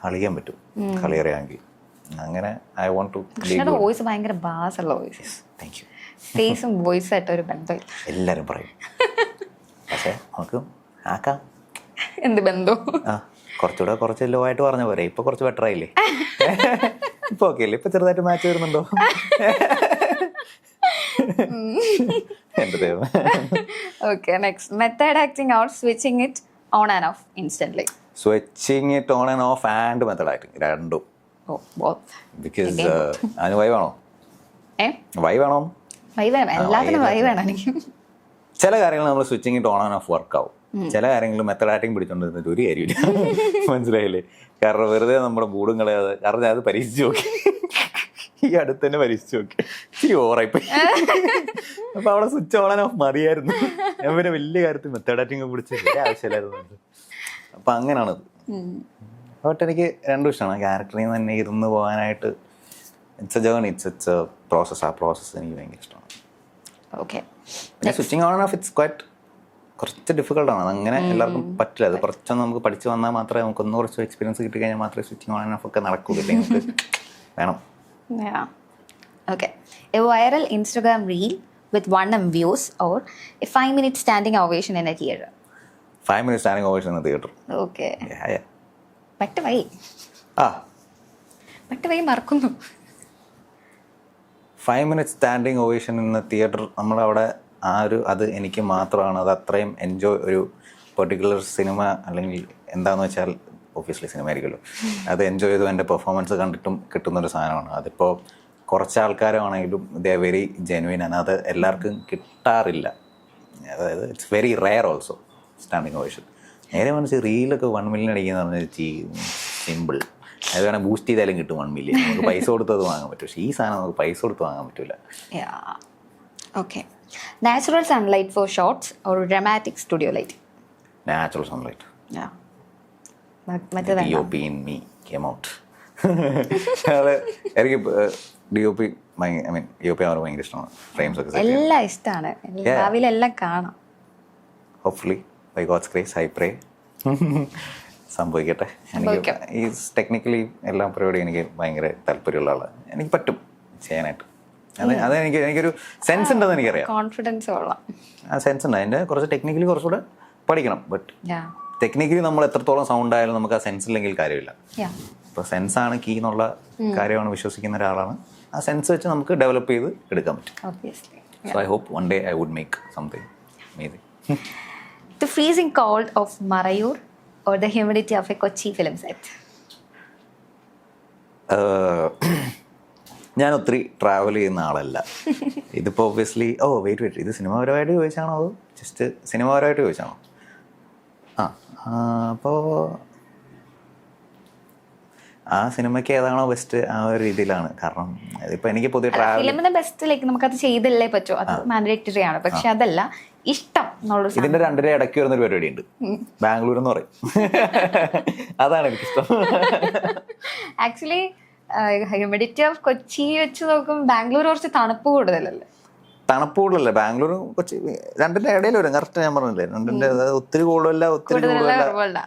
കളിക്കാൻ പറ്റും, കളിയറിയാമെങ്കിൽ. അങ്ങനെ ഐ വോണ്ട് ടു. വോയിസ് ഭയങ്കര ബാസുള്ള വോയിസ്. Thank you. ഫേസും വോയിസ് ആയിട്ട് ഒരു ബന്ധമില്ല എല്ലാവരും പറയും. പക്ഷേ നമുക്ക് ആക്കാം. എന്ത് ബന്ധം? കുറച്ച് ലോ ആയിട്ട് പറഞ്ഞ പോരെ. ഇപ്പൊ കുറച്ച് ബെറ്റർ ആയില്ലേ? ഇപ്പൊ ഓക്കെ അല്ലേ? ഇപ്പൊ ചെറുതായിട്ട് മാച്ച് വരുന്നുണ്ടോ? എന്റെ ദൈവം. Okay, next. Method acting or switching it on and off instantly? Switching it on and of and method acting രണ്ടും. ഓ ബോത്ത്. ബിക്കോസ് അതിന് വൈ വേണോ? വൈ വേണോ? വൈ വേണം, എല്ലാത്തിനും വൈ വേണം എനിക്ക്. ചില കാര്യങ്ങൾ നമ്മൾ സ്വിച്ചിങ് ഇട്ട് ഓൺ ആൻഡ് ഓഫ് വർക്ക് ആവും. ചില കാര്യങ്ങൾ മെത്തഡ് ആക്ടിങ് പിടിച്ചോണ്ടിരുന്നിട്ട് ഒരു കാര്യമില്ല. മനസ്സിലായില്ലേ? കാരണം വെറുതെ നമ്മുടെ മൂടും കളയാതെ. കാരണം ഞാൻ അത് പരീക്ഷിച്ച് നോക്കി, ഈ അടുത്ത് തന്നെ പരീക്ഷിച്ച് നോക്കി, ഇച്ചിരി ഓവറായിപ്പോയി. അപ്പൊ അവിടെ സ്വിച്ച് ഓൺ ആൻഡ് ഓഫ് മതിയായിരുന്നു. ഞാൻ പിന്നെ വലിയ കാര്യത്തിൽ മെത്തഡ് ആക്ടിങ് പിടിച്ച് ആവശ്യമില്ലായിരുന്നു. അപ്പൊ അങ്ങനെയാണത്. ബട്ട് എനിക്ക് രണ്ടും ഇഷ്ടമാണ്. ക്യാരക്ടറിൽ നിന്ന് തന്നെ ഇരുന്ന് പോകാനായിട്ട് it's A journey, it's A process. ആ പ്രോസസ്സ് എനിക്ക് ഭയങ്കര ഇഷ്ടമാണ്. ഓക്കെ. പിന്നെ switching on and of its quite കുറച്ച് ഡിഫിക്കൽട്ടാണ്. അതങ്ങനെ എല്ലാവർക്കും പറ്റില്ല. അത് കുറച്ചൊന്ന് നമുക്ക് പഠിച്ച് വന്നാൽ മാത്രമേ നമുക്കൊന്ന് കുറച്ച് എക്സ്പീരിയൻസ് കിട്ടി കഴിഞ്ഞാൽ മാത്രമേ സ്വിച്ചിങ് ഓൺ ആൻഡ് ഓഫ് ഒക്കെ നടക്കുകയുള്ളൂ. നമുക്ക് വേണം. Okay. A viral Instagram reel with 1 million views or a 5-minute standing ovation in a theater? 5 minutes standing ovation in the theater. Okay. Yeah. പട്ടുവൈ മറക്കുന്നു. 5 minutes standing ovation in the theater. നമ്മളവിടെ അത് എനിക്ക് മാത്രമാണ്. അത് അത്രയും എൻജോയ്, ഒരു പെർട്ടിക്കുലർ സിനിമ അല്ലെങ്കിൽ എന്താണെന്ന് വെച്ചാൽ ഒബ്വിയസ്ലി സിനിമ ആയിരിക്കുമല്ലോ, അത് എൻജോയ് ചെയ്തു എൻ്റെ പെർഫോമൻസ് കണ്ടിട്ടും കിട്ടുന്നൊരു സാധനമാണ്. അതിപ്പോൾ കുറച്ച് ആൾക്കാരാണെങ്കിലും ദേ ആർ വെരി ജെനുവിൻ ആണ്. അത് എല്ലാവർക്കും കിട്ടാറില്ല. അതായത് it's very rare also standing ovation. നേരെ മനസ്സിൽ റീലൊക്കെ 1 million അടിക്കുന്ന പറഞ്ഞാൽ സിമ്പിൾ. അത് വേണേൽ ബൂസ്റ്റ് ചെയ്താലും കിട്ടും 1 million. നമുക്ക് പൈസ കൊടുത്തത് വാങ്ങാൻ പറ്റും. പക്ഷേ ഈ സാധനം നമുക്ക് പൈസ കൊടുത്ത് വാങ്ങാൻ പറ്റില്ല. Okay. Natural sunlight for shots or dramatic studio light? Natural sunlight. DOP in me came out. എനിക്ക് DOP അവർ ഭയങ്കര ഇഷ്ടമാണ്. ഫ്രെയിംസ് ഒക്കെ എല്ലാം ഇഷ്ടമാണ്. ഭാവിയിലെല്ലാം കാണാം. Hopefully by God's grace I pray സംഭവിക്കട്ടെ. എനിക്ക് ഈ ടെക്നിക്കലി എല്ലാ പരിപാടിയും എനിക്ക് ഭയങ്കര താല്പര്യമുള്ള ആളാണ്. എനിക്ക് പറ്റും ചെയ്യാനായിട്ട്. അത് എനിക്കൊരു സെൻസ് ഉണ്ടെന്ന് എനിക്കറിയാം. കോൺഫിഡൻസ് ഉള്ള ആ സെൻസ് ഉണ്ട്. അതിൻ്റെ കുറച്ച് ടെക്നിക്കലി കുറച്ചുകൂടെ പഠിക്കണം. ബട്ട് ടെക്നിക്കലി നമ്മൾ എത്രത്തോളം സൗണ്ട് ആയാലും നമുക്ക് ആ സെൻസ് ഇല്ലെങ്കിൽ കാര്യമില്ല. ഇപ്പോൾ സെൻസാണ് കീ എന്നുള്ള കാര്യമാണ് വിശ്വസിക്കുന്ന ഒരാളാണ്. ആ സെൻസ് വെച്ച് നമുക്ക് ഡെവലപ്പ് ചെയ്ത് എടുക്കാൻ പറ്റും. So I hope one day I would make something amazing. The freezing cold of Marayur or the humidity of a Kochi film set? ഞാൻ ഒത്തിരി ട്രാവൽ ചെയ്യുന്ന ആളല്ല. ഇതിപ്പോൾ ഒബ്വിയസ്ലി വെയിറ്റ് ഇത് സിനിമാപരമായിട്ട് ചോദിച്ചാണോ അതോ ജസ്റ്റ് സിനിമാപരമായിട്ട് ചോദിച്ചാണോ? അപ്പോൾ ആ സിനിമയ്ക്ക് ഏതാണോ ബെസ്റ്റ് ആ ഒരു രീതിയിലാണ്. കാരണം ഇതിപ്പോൾ എനിക്ക് പൊതുവെ ഫിലിമിന് ബെസ്റ്റ് ലൈക്ക് നമുക്കത് ചെയ്തല്ലേ പറ്റൂ, അത് മാൻഡേറ്ററി ആണ്. പക്ഷെ അതല്ല ഇഷ്ടം എന്നുള്ള ഇതിന്റെ രണ്ടിന്റെ ഇടയ്ക്ക് വരുന്നൊരു പരിപാടി ഉണ്ട്, ബാംഗ്ലൂർ എന്ന് പറയും. അതാണ് എനിക്കിഷ്ടം. ആക്ച്വലി ഹ്യൂമിഡിറ്റി ഓഫ് കൊച്ചി വെച്ച് നോക്കുമ്പോൾ ബാംഗ്ലൂർ കുറച്ച് തണുപ്പ് കൂടുതലല്ലേ? തണുപ്പ് കൂടുതലല്ലേ? ബാംഗ്ലൂർ കൊച്ചി രണ്ടിന്റെ ഇടയിൽ വരും. കറക്റ്റ് ഞാൻ പറഞ്ഞില്ലേ, രണ്ടിന്റെ ഒത്തിരി കൂടുതലല്ല ഒത്തിരി കൂടുതലല്ല.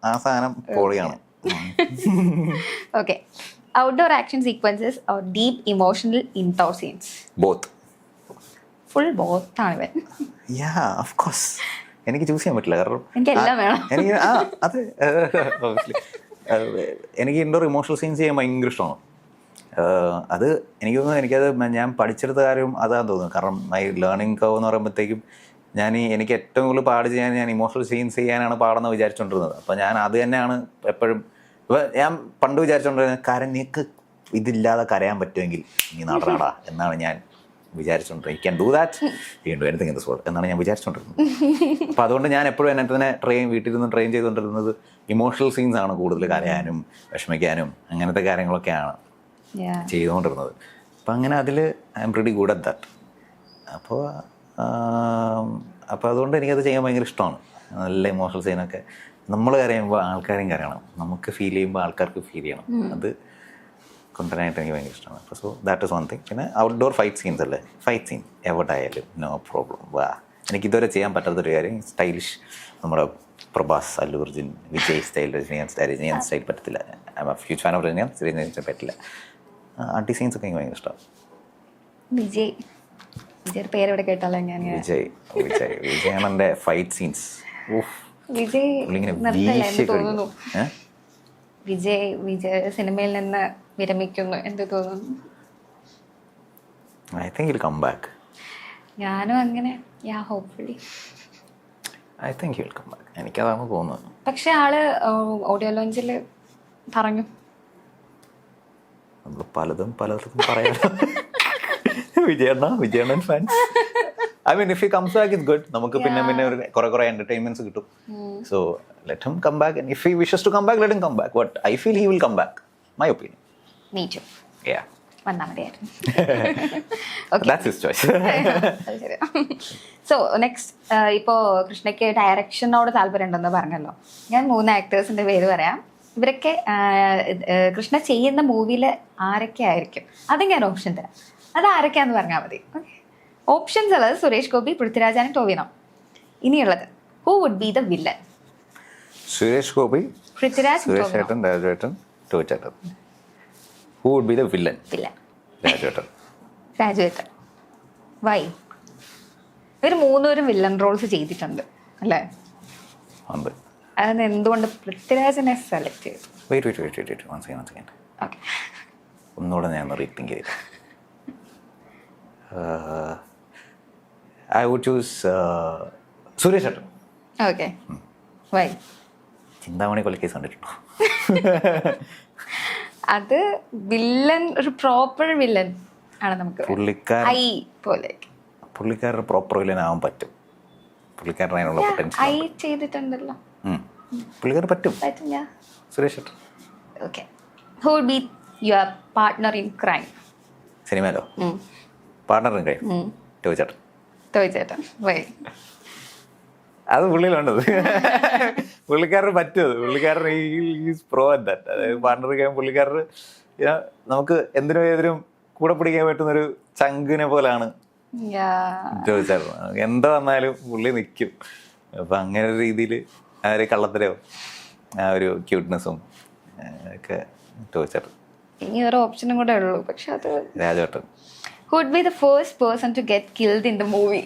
ആ സാധനം പൊളിയാണ്. Okay. Outdoor action sequences or deep emotional indoor scenes? Both. Full both ആണ് ഇവൻ. Yeah, of course. എനിക്ക് ചൂസ് ചെയ്യാൻ പറ്റില്ല. കാരണം എനിക്കെല്ലാം വേണം. എനിക്ക് അത് എനിക്ക് ഇൻഡോർ ഇമോഷണൽ സീൻസ് ചെയ്യാൻ ഭയങ്കര ഇഷ്ടമാണ്. അത് എനിക്ക് തോന്നുന്നു എനിക്കത് ഞാൻ പഠിച്ചെടുത്ത കാര്യം അതാന്ന് തോന്നുന്നു. കാരണം മൈ ലേണിംഗ് കർവ് എന്ന് പറയുമ്പോഴത്തേക്കും എനിക്ക് ഏറ്റവും കൂടുതൽ പാട് ചെയ്യാൻ ഞാൻ ഇമോഷണൽ സീൻസ് ചെയ്യാനാണ് പാടെന്ന് വിചാരിച്ചുകൊണ്ടിരുന്നത്. അപ്പോൾ ഞാൻ അത് തന്നെയാണ് എപ്പോഴും. ഇപ്പോൾ ഞാൻ പണ്ട് വിചാരിച്ചുകൊണ്ടിരുന്നത് നിനക്ക് ഇതില്ലാതെ കരയാൻ പറ്റുമെങ്കിൽ നീ നടനാടാ എന്നാണ് ഞാൻ വിചാരിച്ചുകൊണ്ടിരുന്നത്. ഐ ക്യാൻ ഡു ദാറ്റ്, വീണ്ടും എനിത്തിങ് ഇൻ ദിസ് വേൾഡ് എന്നാണ് ഞാൻ വിചാരിച്ചുകൊണ്ടിരുന്നത്. അപ്പോൾ അതുകൊണ്ട് ഞാൻ എപ്പോഴും എന്നെ തന്നെ വീട്ടിൽ നിന്ന് ട്രെയിൻ ചെയ്തുകൊണ്ടിരുന്നത് ഇമോഷണൽ സീൻസ് ആണ് കൂടുതൽ. കരയാനും വിഷമിക്കാനും അങ്ങനത്തെ കാര്യങ്ങളൊക്കെയാണ് ചെയ്തുകൊണ്ടിരുന്നത്. അപ്പം അങ്ങനെ അതിൽ I M pretty good at that. അപ്പോൾ അതുകൊണ്ട് എനിക്കത് ചെയ്യാൻ ഭയങ്കര ഇഷ്ടമാണ്. നല്ല ഇമോഷണൽ സീനൊക്കെ നമ്മൾ കരയുമ്പോൾ ആൾക്കാരും കരയണം, നമുക്ക് ഫീൽ ചെയ്യുമ്പോൾ ആൾക്കാർക്ക് ഫീൽ ചെയ്യണം. അത് കൊണ്ടുവരാനായിട്ട് എനിക്ക് ഭയങ്കര ഇഷ്ടമാണ്. അപ്പോൾ so that is one thing. പിന്നെ ഔട്ട്ഡോർ ഫൈറ്റ് സീൻസ് അല്ലേ, ഫൈറ്റ് സീൻ എവിടെ ആയാലും നോ പ്രോബ്ലം. എനിക്കിതുവരെ ചെയ്യാൻ പറ്റാത്തൊരു കാര്യം സ്റ്റൈലിഷ് നമ്മുടെ പ്രഭാസ്, അല്ലു അർജുൻ, വിജയ് സ്റ്റൈൽ, രജനീകാന്ത് സ്റ്റൈൽ പറ്റത്തില്ല. I M A huge fan of Rajinikanth പറ്റില്ല. അടി സീൻസ് ഒക്കെ എനിക്ക് ഭയങ്കര ഇഷ്ടമാണ്. വിജയുടെ പേരെവിടെ കേട്ടാലോ ഞാൻ. വിജയാണ് എൻ്റെ ഫൈറ്റ് സീൻസ്. വിജയ് സിനിമയിൽ നിന്ന് വിരമിക്കുന്നു എന്ത് തോന്നുന്നു? I think it come back. ഞാനും അങ്ങനെ hopefully. I think he will come back. എനിക്കതാണ് തോന്നുന്നത്. പക്ഷെ ആള് ഓഡിയോ ലോഞ്ചിൽ പറഞ്ഞു നമ്മൾ പലതും പറയാം. വിജയണ്ണൻ fans. I mean if he comes back it's good. നമുക്ക് പിന്നെ ഒരു കുറെ എന്റർടൈൻമെന്റ്സ് കിട്ടും. So let him come back. If he wishes to come back, let him come back. But I feel he will come back. My opinion. Me to. യാ, വന്നാൽ മതിയായിരുന്നു. That's his choice. So next, ഇപ്പോൾ കൃഷ്ണയ്ക്ക് ഡയറക്ഷനോട് താല്പര്യം ഉണ്ടെന്ന് പറഞ്ഞല്ലോ. ഞാൻ 3 ആക്ടേഴ്സിന്റെ പേര് പറയാം. ഇവരൊക്കെ കൃഷ്ണ ചെയ്യുന്ന മൂവിയിൽ ആരൊക്കെ ആയിരിക്കും അത് ഞാൻ ഓപ്ഷൻ തരാം. അത് ആരൊക്കെയാന്ന് പറഞ്ഞാൽ മതി. ഓക്കെ, ഓപ്ഷൻസ് ഉള്ളത് സുരേഷ് ഗോപി, പൃഥ്വിരാജ് ആൻഡ് ടോവിനോ. ഇനിയുള്ളത് who would be the villain? Suresh Gopi, Prithviraj, Suresh ചേട്ടൻ, രാജുവേട്ടൻ, ടോവിനോ ചേട്ടൻ. Who would be the villain? രാജുവേട്ടൻ. രാജുവേട്ടൻ. വൈ? ഇവർ 3 പേരും വില്ലൻ റോൾസ് ചെയ്തിട്ടുണ്ട് അല്ലേ? ഉണ്ട്. അതിന് എന്തുകൊണ്ട് പൃഥ്വിരാജിനെ സെലക്ട് ചെയ്തു? Wait one second. ഓക്കെ, ഒന്നുകൂടെ ഞാൻ റീതിങ്ക് ചെയ്തു. ഐ വുഡ് ചൂസ് സുരേഷ് ചേട്ടൻ. Okay, Y? ചിന്താമണി കൊലക്കേസ് കണ്ടിട്ടുണ്ടോ? അത് വില്ലൻ, ഒരു പ്രോപ്പർ വില്ലൻ ആണ്. നമുക്ക് പുള്ളിക്കാരുടെ പ്രോപ്പർ വില്ലൻ ആവാൻ പറ്റും. പുള്ളിക്കാരൻ അതിനുള്ള പൊട്ടൻഷ്യൽ ഐ ചെയ്തിട്ടുണ്ടല്ലോ. പുള്ളിക്കാരൻ പറ്റും. സുരേഷ് ചേട്ടൻ. Okay, who would be your partner in crime? സിനിമയിലോ? പാർട്ട്ണർ ഇൻ ക്രൈം ടോവിനോ ചേട്ടൻ. ടോവിനോ ചേട്ടൻ. വൈ? അത് പുള്ളിയിലുണ്ടത്. പുള്ളിക്കാരന് പറ്റും. പുള്ളിക്കാരൻ ഈസ് പ്രോ അറ്റ് ദാറ്റ്. അതായത് പാർട്ട്ണർ കഴിയാൻ പുള്ളിക്കാരന് നമുക്ക് എന്തിനും ഏതിനും കൂടെ പിടിക്കാൻ പറ്റുന്നൊരു ചങ്കിനെ പോലാണ് ടോവിനോ ചേട്ടൻ. എന്താ വന്നാലും പുള്ളി നിൽക്കും. അപ്പം അങ്ങനെ ഒരു രീതിയിൽ ആ ഒരു കള്ളത്തരവും ആ ഒരു ക്യൂട്ട്നെസ്സും ഒക്കെ ടോവിനോ ചേട്ടൻ. ഇനി ഒരു ഓപ്ഷനും കൂടെ ഉള്ളൂ, പക്ഷെ അത് രാജുവേട്ടൻ. Who would be the first person to get killed in the movie?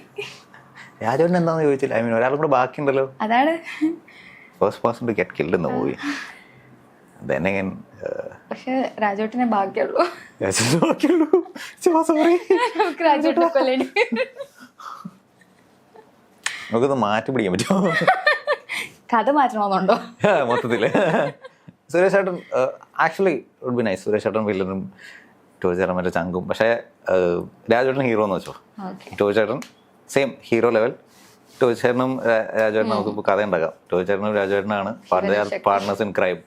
രാജുവേട്ടൻ എന്താന്ന് ചോദിച്ചില്ല. ഐ മീൻ ഒരാളും കൂടെ ബാക്കിയുണ്ടല്ലോ. അതാണ് first person to get killed in the movie. Then again, പക്ഷെ രാജുവേട്ടനെ ബാക്കിയുള്ളൂ. സോറി, രാജുവേട്ടനെ കൊല്ലേണ്ടി. നമുക്കൊന്ന് മാറ്റി പിടിക്കാൻ പറ്റുമോ? കഥ മാറ്റണമെന്നുണ്ടോ മൊത്തത്തില്? സുരേഷ് ചേട്ടൻ actually would be nice. Suresh ചേട്ടൻ വില്ലനും ടോവിനോ ചേട്ടൻ മറ്റേ ചങ്കും. പക്ഷേ രാജുവേട്ടൻ ഹീറോ എന്ന് വെച്ചോ. ടോവിനോ ചേട്ടൻ സെയിം ഹീറോ ലെവൽ. ടോവിനോ ചേട്ടനും രാജുവേട്ടനും നമുക്കിപ്പോൾ കഥ ഉണ്ടാക്കാം. ടോവിനോ ചേട്ടനും രാജുവേട്ടനാണ് പാർട്ട്നേഴ്സ് ഇൻ ക്രൈം.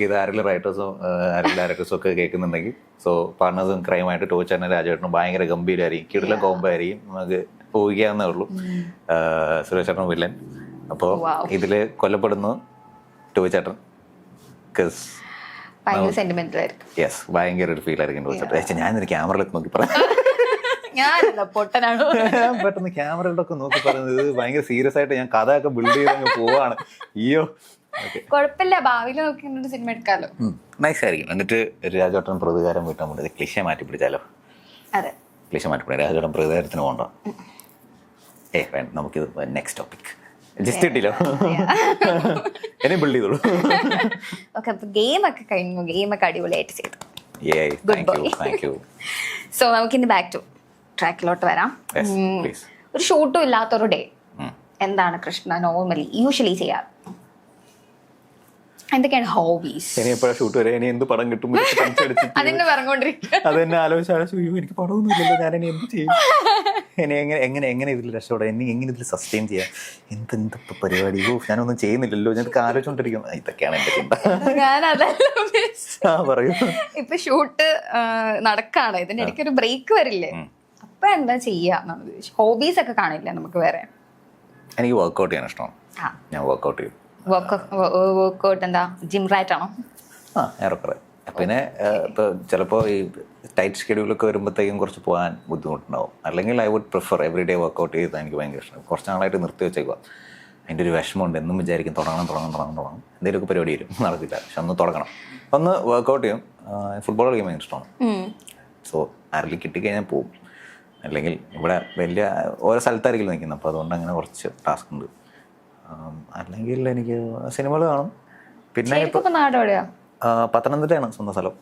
ഇത് ആരെങ്കിലും റൈറ്റേഴ്സും ആരെങ്കിലും ഡയറക്ടേഴ്സും ഒക്കെ കേൾക്കുന്നുണ്ടെങ്കിൽ, സോ പാർട്ട്നേഴ്സ് ഇൻ ക്രൈം ആയിട്ട് ടോവിനോ ചേട്ടനും രാജുവേട്ടനും ഭയങ്കര ഗംഭീരമായിരിക്കും. കിടിലം കോംബോ ആയിരിക്കും. നമുക്ക് ഊഹിക്കാവുന്നേ ഉള്ളൂ. സുരേഷ് ചേട്ടൻ വില്ലൻ. അപ്പോൾ ഇതിൽ കൊല്ലപ്പെടുന്നു ടോവിനോ ചേട്ടൻ. യെസ്, ഭയങ്കര ഒരു ഫീൽ ആയിരിക്കും ടോവിനോ ചേട്ടൻ. ഞാനൊരു ക്യാമറയിലൊക്കെ നോക്കി പറയാം. പെട്ടെന്ന് ക്യാമറയിലൊക്കെ നോക്കി പറയുന്നത് ഭയങ്കര സീരിയസ് ആയിട്ട് ഞാൻ കഥ ഒക്കെ ബിൽഡ് ചെയ്ത് പോവാണ്. അയ്യോ, കുഴപ്പമില്ല, ഭാവിയിൽ നോക്കി സിനിമ എടുക്കാലോ. നൈസ് ആയിരിക്കും. എന്നിട്ട് രാജുവേട്ടൻ പ്രതികാരം വീട്ടാൻ വേണ്ടി ക്ലിഷ മാറ്റി പിടിച്ചാലോ? അതെ, ക്ലിഷ മാറ്റി പിടിക്കാം. രാജുവേട്ടൻ പ്രതികാരത്തിന് പോകണ്ട. വേണ്ട, നമുക്കിത് നെക്സ്റ്റ് ടോപ്പിക്. ജസ്റ്റ് കിട്ടില്ലോ, എന്നെ ബിൽഡ് ചെയ്തോളൂ. ഓക്കെ, അപ്പൊ ഗെയിം ഒക്കെ കഴിഞ്ഞു. ഗെയിം ഒക്കെ അടിപൊളിയായിട്ട് ചെയ്തു. സോ നമുക്കിനി ബാക്ക് ടു ട്രാക്കിലോട്ട് വരാം. ഒരു ഷൂട്ടും ഇല്ലാത്തൊരു ഡേ എന്താണ് കൃഷ്ണ നോർമലി യൂഷ്വലി ചെയ്യാറ്? എന്തൊക്കെയാണ് ഹോബീസ്? ഷൂട്ട് വരെ ഇനി എന്ത് പടം കിട്ടും അതെന്നെ പറഞ്ഞോണ്ടിരിക്കും. അതെന്നെ ആലോചിച്ചു എനിക്ക് പടമൊന്നുമില്ലല്ലോ, ഞാൻ ഇനി എന്ത് ചെയ്യും? എങ്ങനെ ഇതിൽ രക്ഷപ്പെടാം? എങ്ങനെ ഇതിൽ സസ്റ്റെയിൻ ചെയ്യാം? എന്ത് പരിപാടി? ഞാനൊന്നും ചെയ്യുന്നില്ലല്ലോ. ഞാനൊക്കെ ആലോചിച്ചോണ്ടിരിക്കും. ഇതൊക്കെയാണ് എന്റെ ചിന്ത. പറയൂ. ഇപ്പൊ ഷൂട്ട് നടക്കാണ്, ഇതിന്റെ ഇടയ്ക്ക് ഒരു ബ്രേക്ക് വരില്ലേ, അപ്പൊ എന്താ ചെയ്യാന്നാണ് ചോദിച്ചു. ഹോബീസ് ഒക്കെ കാണില്ലേ നമുക്ക് വേറെ? എനിക്ക് വർക്ക്ഔട്ട് ചെയ്യാൻ ഇഷ്ടമാണ്. ഞാൻ വർക്ക്ഔട്ട് ചെയ്യും. വർക്ക്ഔട്ട് എന്താ, ജിം റാറ്റ് ആണോ? ഏറെക്കുറെ. പിന്നെ ഇപ്പോൾ ചിലപ്പോൾ ഈ ടൈറ്റ് ഷെഡ്യൂളൊക്കെ വരുമ്പോഴത്തേക്കും കുറച്ച് പോകാൻ ബുദ്ധിമുട്ടുണ്ടാവും. അല്ലെങ്കിൽ I would prefer every day workout ചെയ്താൽ എനിക്ക് ഭയങ്കര ഇഷ്ടം. കുറച്ച് നാളായിട്ട് നിർത്തി വെച്ചേക്കുക. അതിൻ്റെ ഒരു വിഷമമുണ്ട്. എന്നും വിചാരിക്കും തുടങ്ങണം. എന്തെങ്കിലുമൊക്കെ പരിപാടി വരും, നടക്കില്ല. പക്ഷെ ഒന്ന് തുടങ്ങണം, ഒന്ന് വർക്ക്ഔട്ട് ചെയ്യും. ഫുട്ബോൾ കളിക്കാൻ ഭയങ്കര ഇഷ്ടമാണ്. സോ ആരെങ്കിലും കിട്ടിക്കഴിഞ്ഞാൽ പോവും. അല്ലെങ്കിൽ ഇവിടെ വലിയ ഓരോ സ്ഥലത്തായിരിക്കും നിൽക്കുന്നത്. അപ്പോൾ അതുകൊണ്ട് അങ്ങനെ കുറച്ച് ടാസ്ക് ഉണ്ട്. അല്ലെങ്കിൽ എനിക്ക് സിനിമകൾ കാണും. പിന്നെ ഇപ്പോൾ പത്തനംതിട്ടയാണ് സ്വന്തം സ്ഥലം.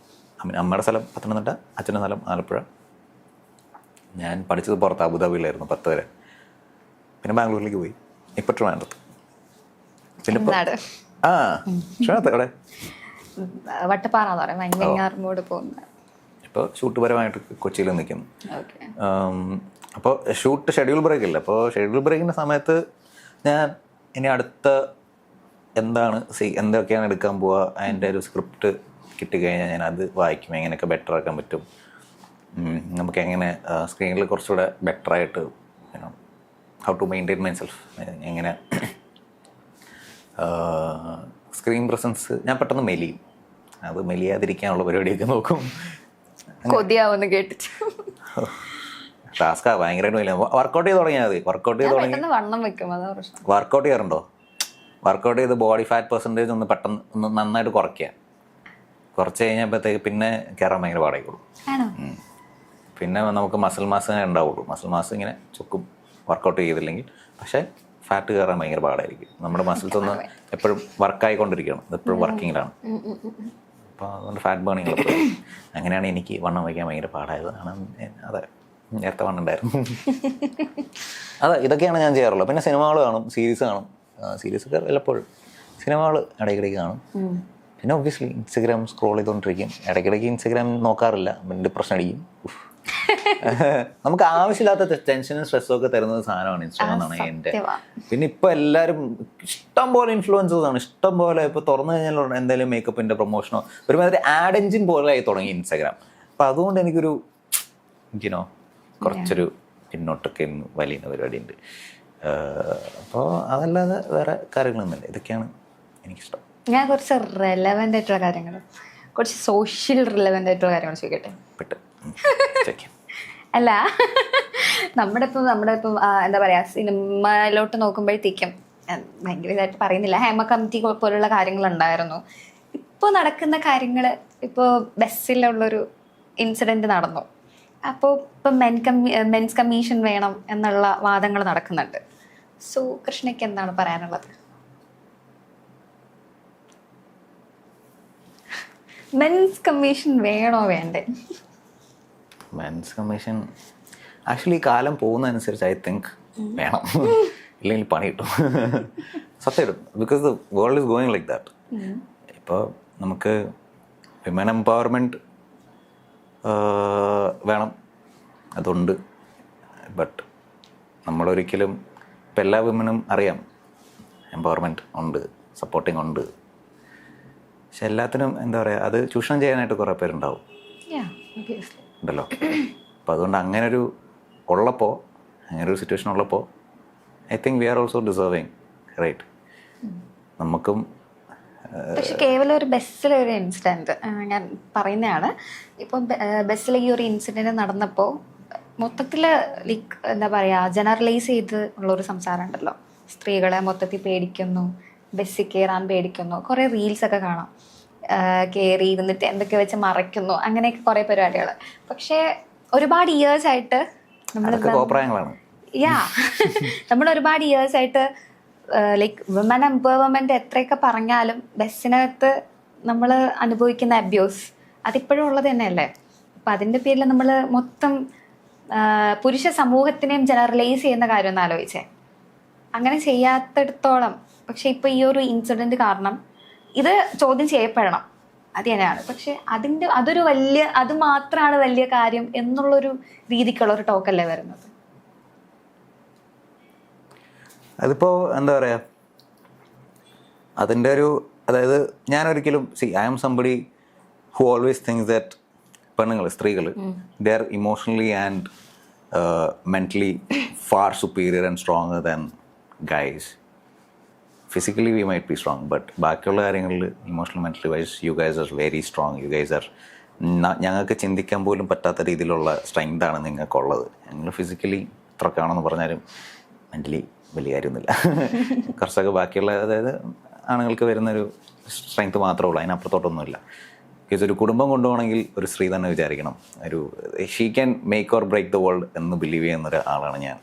അമ്മയുടെ സ്ഥലം പത്തനംതിട്ട, അച്ഛൻ്റെ സ്ഥലം ആലപ്പുഴ. ഞാൻ പഠിച്ചത് പുറത്ത് അബുദാബിയിലായിരുന്നു 10 വരെ. പിന്നെ ബാംഗ്ലൂരിലേക്ക് പോയി. ഇപ്പോൾ ട്രിവാൻഡ്രത്ത്. പിന്നെ എന്നാട് ആ ക്ഷണത്തെ അവിടെ വട്ടപ്പാറ എന്ന് പറയും വെങ്ങാറുമൂട് പോകുന്നത്. ഇപ്പോൾ ഷൂട്ട് പരമായിട്ട് കൊച്ചിയിൽ നിൽക്കുന്നു. ഓക്കെ. അപ്പോൾ ഷൂട്ട് ഷെഡ്യൂൾ ബ്രേക്ക് ഇല്ല. അപ്പോൾ ഷെഡ്യൂൾ ബ്രേക്കിൻ്റെ സമയത്ത് ഞാൻ ഇനി അടുത്ത എന്തൊക്കെയാണ് എടുക്കാൻ പോവുക, അതിൻ്റെ ഒരു സ്ക്രിപ്റ്റ് കിട്ടിക്കഴിഞ്ഞാൽ ഞാൻ അത് വായിക്കും. എങ്ങനെയൊക്കെ ബെറ്റർ ആക്കാൻ പറ്റും, നമുക്ക് എങ്ങനെ സ്ക്രീനിൽ കുറച്ചുകൂടെ ബെറ്ററായിട്ട് how to maintain myself, എങ്ങനെ സ്ക്രീൻ പ്രസൻസ്. ഞാൻ പെട്ടെന്ന് മെലിയും, അത് മെലിയാതിരിക്കാനുള്ള പരിപാടിയൊക്കെ നോക്കും. കൊതിയാവുന്ന കേട്ടിട്ട് ടാസ്കാ ഭയങ്കരമായിട്ട് വലിയ. വർക്കൗട്ട് ചെയ്ത് തുടങ്ങിയാൽ മതി. വർക്കൗട്ട് ചെയ്ത് തുടങ്ങി വണ്ണം വെക്കും, അതാ പ്രശ്നം. വർക്കൗട്ട് ചെയ്യാറുണ്ടോ? വർക്കൗട്ട് ചെയ്ത് ബോഡി ഫാറ്റ് പെർസെൻറ്റേജ് ഒന്ന് പെട്ടെന്ന് ഒന്ന് നന്നായിട്ട് കുറയ്ക്കുക. കുറച്ച് കഴിഞ്ഞപ്പോഴത്തേക്ക് പിന്നെ കയറാൻ ഭയങ്കര പാടായിക്കോളും. പിന്നെ നമുക്ക് മസിൽ മാസ് ഉണ്ടാവുള്ളൂ. മസിൽ മാസ് ഇങ്ങനെ ചുക്കും വർക്കൗട്ട് ചെയ്തില്ലെങ്കിൽ. പക്ഷേ ഫാറ്റ് കയറാൻ ഭയങ്കര പാടായിരിക്കും. നമ്മുടെ മസിൽസ് ഒന്ന് എപ്പോഴും വർക്കായിക്കൊണ്ടിരിക്കണം, എപ്പോഴും വർക്കിങ്ങിലാണ്. അപ്പോൾ അതുകൊണ്ട് ഫാറ്റ് ബേണിങ്. അങ്ങനെയാണ് എനിക്ക് വണ്ണം വയ്ക്കാൻ ഭയങ്കര പാടായത്. അതെ, നേരത്തെ വണ്ണം ഉണ്ടായിരുന്നു. അതെ, ഇതൊക്കെയാണ് ഞാൻ ചെയ്യാറുള്ളത്. പിന്നെ സിനിമകൾ കാണും, സീരീസ് കാണും. സീരീസൊക്കെ വല്ലപ്പോഴും, സിനിമകൾ ഇടയ്ക്കിടയ്ക്ക് കാണും. പിന്നെ ഒബ്വിയസ്ലി ഇൻസ്റ്റഗ്രാം സ്ക്രോൾ ചെയ്തുകൊണ്ടിരിക്കും. ഇടയ്ക്കിടയ്ക്ക് ഇൻസ്റ്റഗ്രാം നോക്കാറില്ല, ഡിപ്രഷൻ അടിക്കും. നമുക്ക് ആവശ്യമില്ലാത്ത ടെൻഷനും സ്ട്രെസ്സും ഒക്കെ തരുന്ന സാധനമാണ് ഇൻസ്റ്റാഗ്രാം എന്നാണ് എൻ്റെ. പിന്നെ ഇപ്പം എല്ലാവരും ഇഷ്ടം പോലെ ഇൻഫ്ലുവൻസേഴ്സ് ആണ്, ഇഷ്ടം പോലെ. ഇപ്പോൾ തുറന്നു കഴിഞ്ഞാൽ എന്തെങ്കിലും മേക്കപ്പിൻ്റെ പ്രൊമോഷനോ ഒരുമാതിരി ആഡ് എൻജിൻ പോലെ ആയി തുടങ്ങി ഇൻസ്റ്റാഗ്രാം. അപ്പം അതുകൊണ്ട് എനിക്കൊരു കുറച്ചൊരു പിന്നോട്ടൊക്കെ വലിയ പരിപാടിയുണ്ട്. അപ്പോൾ അതല്ലാതെ വേറെ കാര്യങ്ങളൊന്നുമില്ല. ഇതൊക്കെയാണ് എനിക്കിഷ്ടം. ഞാൻ കുറച്ച് റെലവൻ്റ് ആയിട്ടുള്ള കാര്യങ്ങൾ, കുറച്ച് സോഷ്യൽ റിലവൻ്റ് ആയിട്ടുള്ള കാര്യങ്ങൾ ചോദിക്കട്ടെ? അല്ല, നമ്മുടെ ഇപ്പം എന്താ പറയുക, സിനിമയിലോട്ട് നോക്കുമ്പോഴത്തേക്കും ഭയങ്കര ഇതായിട്ട് പറയുന്നില്ല, ഹേമ കമ്മിറ്റി പോലുള്ള കാര്യങ്ങളുണ്ടായിരുന്നു. ഇപ്പോൾ നടക്കുന്ന കാര്യങ്ങൾ, ഇപ്പോൾ ബസ്സിലുള്ളൊരു ഇൻസിഡൻറ്റ് നടന്നു. അപ്പോൾ ഇപ്പം മെൻസ് കമ്മീഷൻ വേണം എന്നുള്ള വാദങ്ങൾ നടക്കുന്നുണ്ട്. സോ കൃഷ്ണയ്ക്ക് എന്താണ് പറയാനുള്ളത്? മെൻസ് കമ്മീഷൻ വേണോ വേണ്ടേ? മെൻസ് കമ്മീഷൻ ആക്ച്വലി കാലം പോകുന്നതനുസരിച്ച് ഐ തിങ്ക് വേണം. ഇല്ലെങ്കിൽ പണി കിട്ടും, സത്യം. Because the world is going like that. ഇപ്പോൾ നമുക്ക് വിമൻ എംപവർമെൻറ്റ് വേണം, അതുണ്ട്. ബട്ട് നമ്മളൊരിക്കലും ഇപ്പം എല്ലാ വിമനും അറിയാം എംപവർമെൻറ്റ് ഉണ്ട്, സപ്പോർട്ടിങ് ഉണ്ട്. പക്ഷെ എല്ലാത്തിനും എന്താ പറയുക, അത് ചൂഷണം ചെയ്യാനായിട്ട് കുറേ പേരുണ്ടാവും ഉണ്ടല്ലോ. അപ്പോൾ അതുകൊണ്ട് അങ്ങനൊരു സിറ്റുവേഷൻ ഉള്ളപ്പോൾ I think we are also deserving, right? നമുക്കും. പക്ഷെ കേവലം ഒരു ബസ്സിലൊരു ഇൻസിഡൻറ്റ് ഞാൻ പറയുന്നതാണ്. ഇപ്പം ബസ്സിൽ ഈ ഒരു ഇൻസിഡൻറ്റ് നടന്നപ്പോൾ മൊത്തത്തിൽ ലൈക്ക് എന്താ പറയുക, ജനറലൈസ് ചെയ്ത് ഉള്ളൊരു സംസാരം ഉണ്ടല്ലോ. സ്ത്രീകളെ മൊത്തത്തിൽ പേടിക്കുന്നു, ബസ്സിൽ കയറാൻ പേടിക്കുന്നു, കുറേ റീൽസൊക്കെ കാണാം. കയറി ഇരുന്നിട്ട് എന്തൊക്കെ വെച്ച് മറയ്ക്കുന്നു, അങ്ങനെയൊക്കെ കുറേ പരിപാടികൾ. പക്ഷേ ഒരുപാട് ഇയേഴ്സ് ആയിട്ട് നമ്മൾ ഒരുപാട് ഇയേഴ്സ് ആയിട്ട് ലൈക്ക് വിമൻ എംപവർമെൻറ്റ് എത്രയൊക്കെ പറഞ്ഞാലും ബസ്സിനകത്ത് നമ്മൾ അനുഭവിക്കുന്ന അബ്യൂസ് അതിപ്പോഴും ഉള്ളത് തന്നെയല്ലേ. അപ്പം അതിൻ്റെ പേരിൽ നമ്മൾ മൊത്തം പുരുഷ സമൂഹത്തിനെയും ജനറലൈസ് ചെയ്യുന്ന കാര്യം ഒന്ന് ആലോചിച്ചേ. അങ്ങനെ ചെയ്യാത്തിടത്തോളം. പക്ഷെ ഇപ്പോൾ ഈ ഒരു ഇൻസിഡൻറ്റ് കാരണം ഇത് ചോദ്യം ചെയ്യപ്പെടണം, അത് തന്നെയാണ്. പക്ഷെ അത് മാത്രമാണ് വലിയ കാര്യം എന്നുള്ളൊരു രീതിക്കുള്ള ഒരു ടോക്കല്ലേ വരുന്നത്. അതിപ്പോൾ എന്താ പറയുക, അതിൻ്റെ അതായത് ഞാനൊരിക്കലും I am somebody who always things that സ്ത്രീകൾ they are emotionally and mentally far superior and stronger than guys. Physically we might be strong, but ബാക്കിയുള്ള കാര്യങ്ങളിൽ emotional mentally wise you guys are very strong. You guys are ഞങ്ങൾക്ക് ചിന്തിക്കാൻ പോലും പറ്റാത്ത രീതിയിലുള്ള സ്ട്രെങ്താണ് നിങ്ങൾക്കുള്ളത്. ഞങ്ങൾ ഫിസിക്കലി ഇത്രക്കാണെന്ന് പറഞ്ഞാലും മെൻ്റലി വലിയ കാര്യമൊന്നുമില്ല. കുറച്ചൊക്കെ ബാക്കിയുള്ള, അതായത് ആണുങ്ങൾക്ക് വരുന്നൊരു സ്ട്രെങ്ത് മാത്രമേ ഉള്ളൂ, അതിനപ്പുറത്തോട്ടൊന്നുമില്ല. ബിക്കോസ് ഒരു കുടുംബം കൊണ്ടുപോകണമെങ്കിൽ ഒരു സ്ത്രീ തന്നെ വിചാരിക്കണം, she can make or break the world എന്ന് ബിലീവ് ചെയ്യുന്ന ഒരാളാണ് ഞാൻ.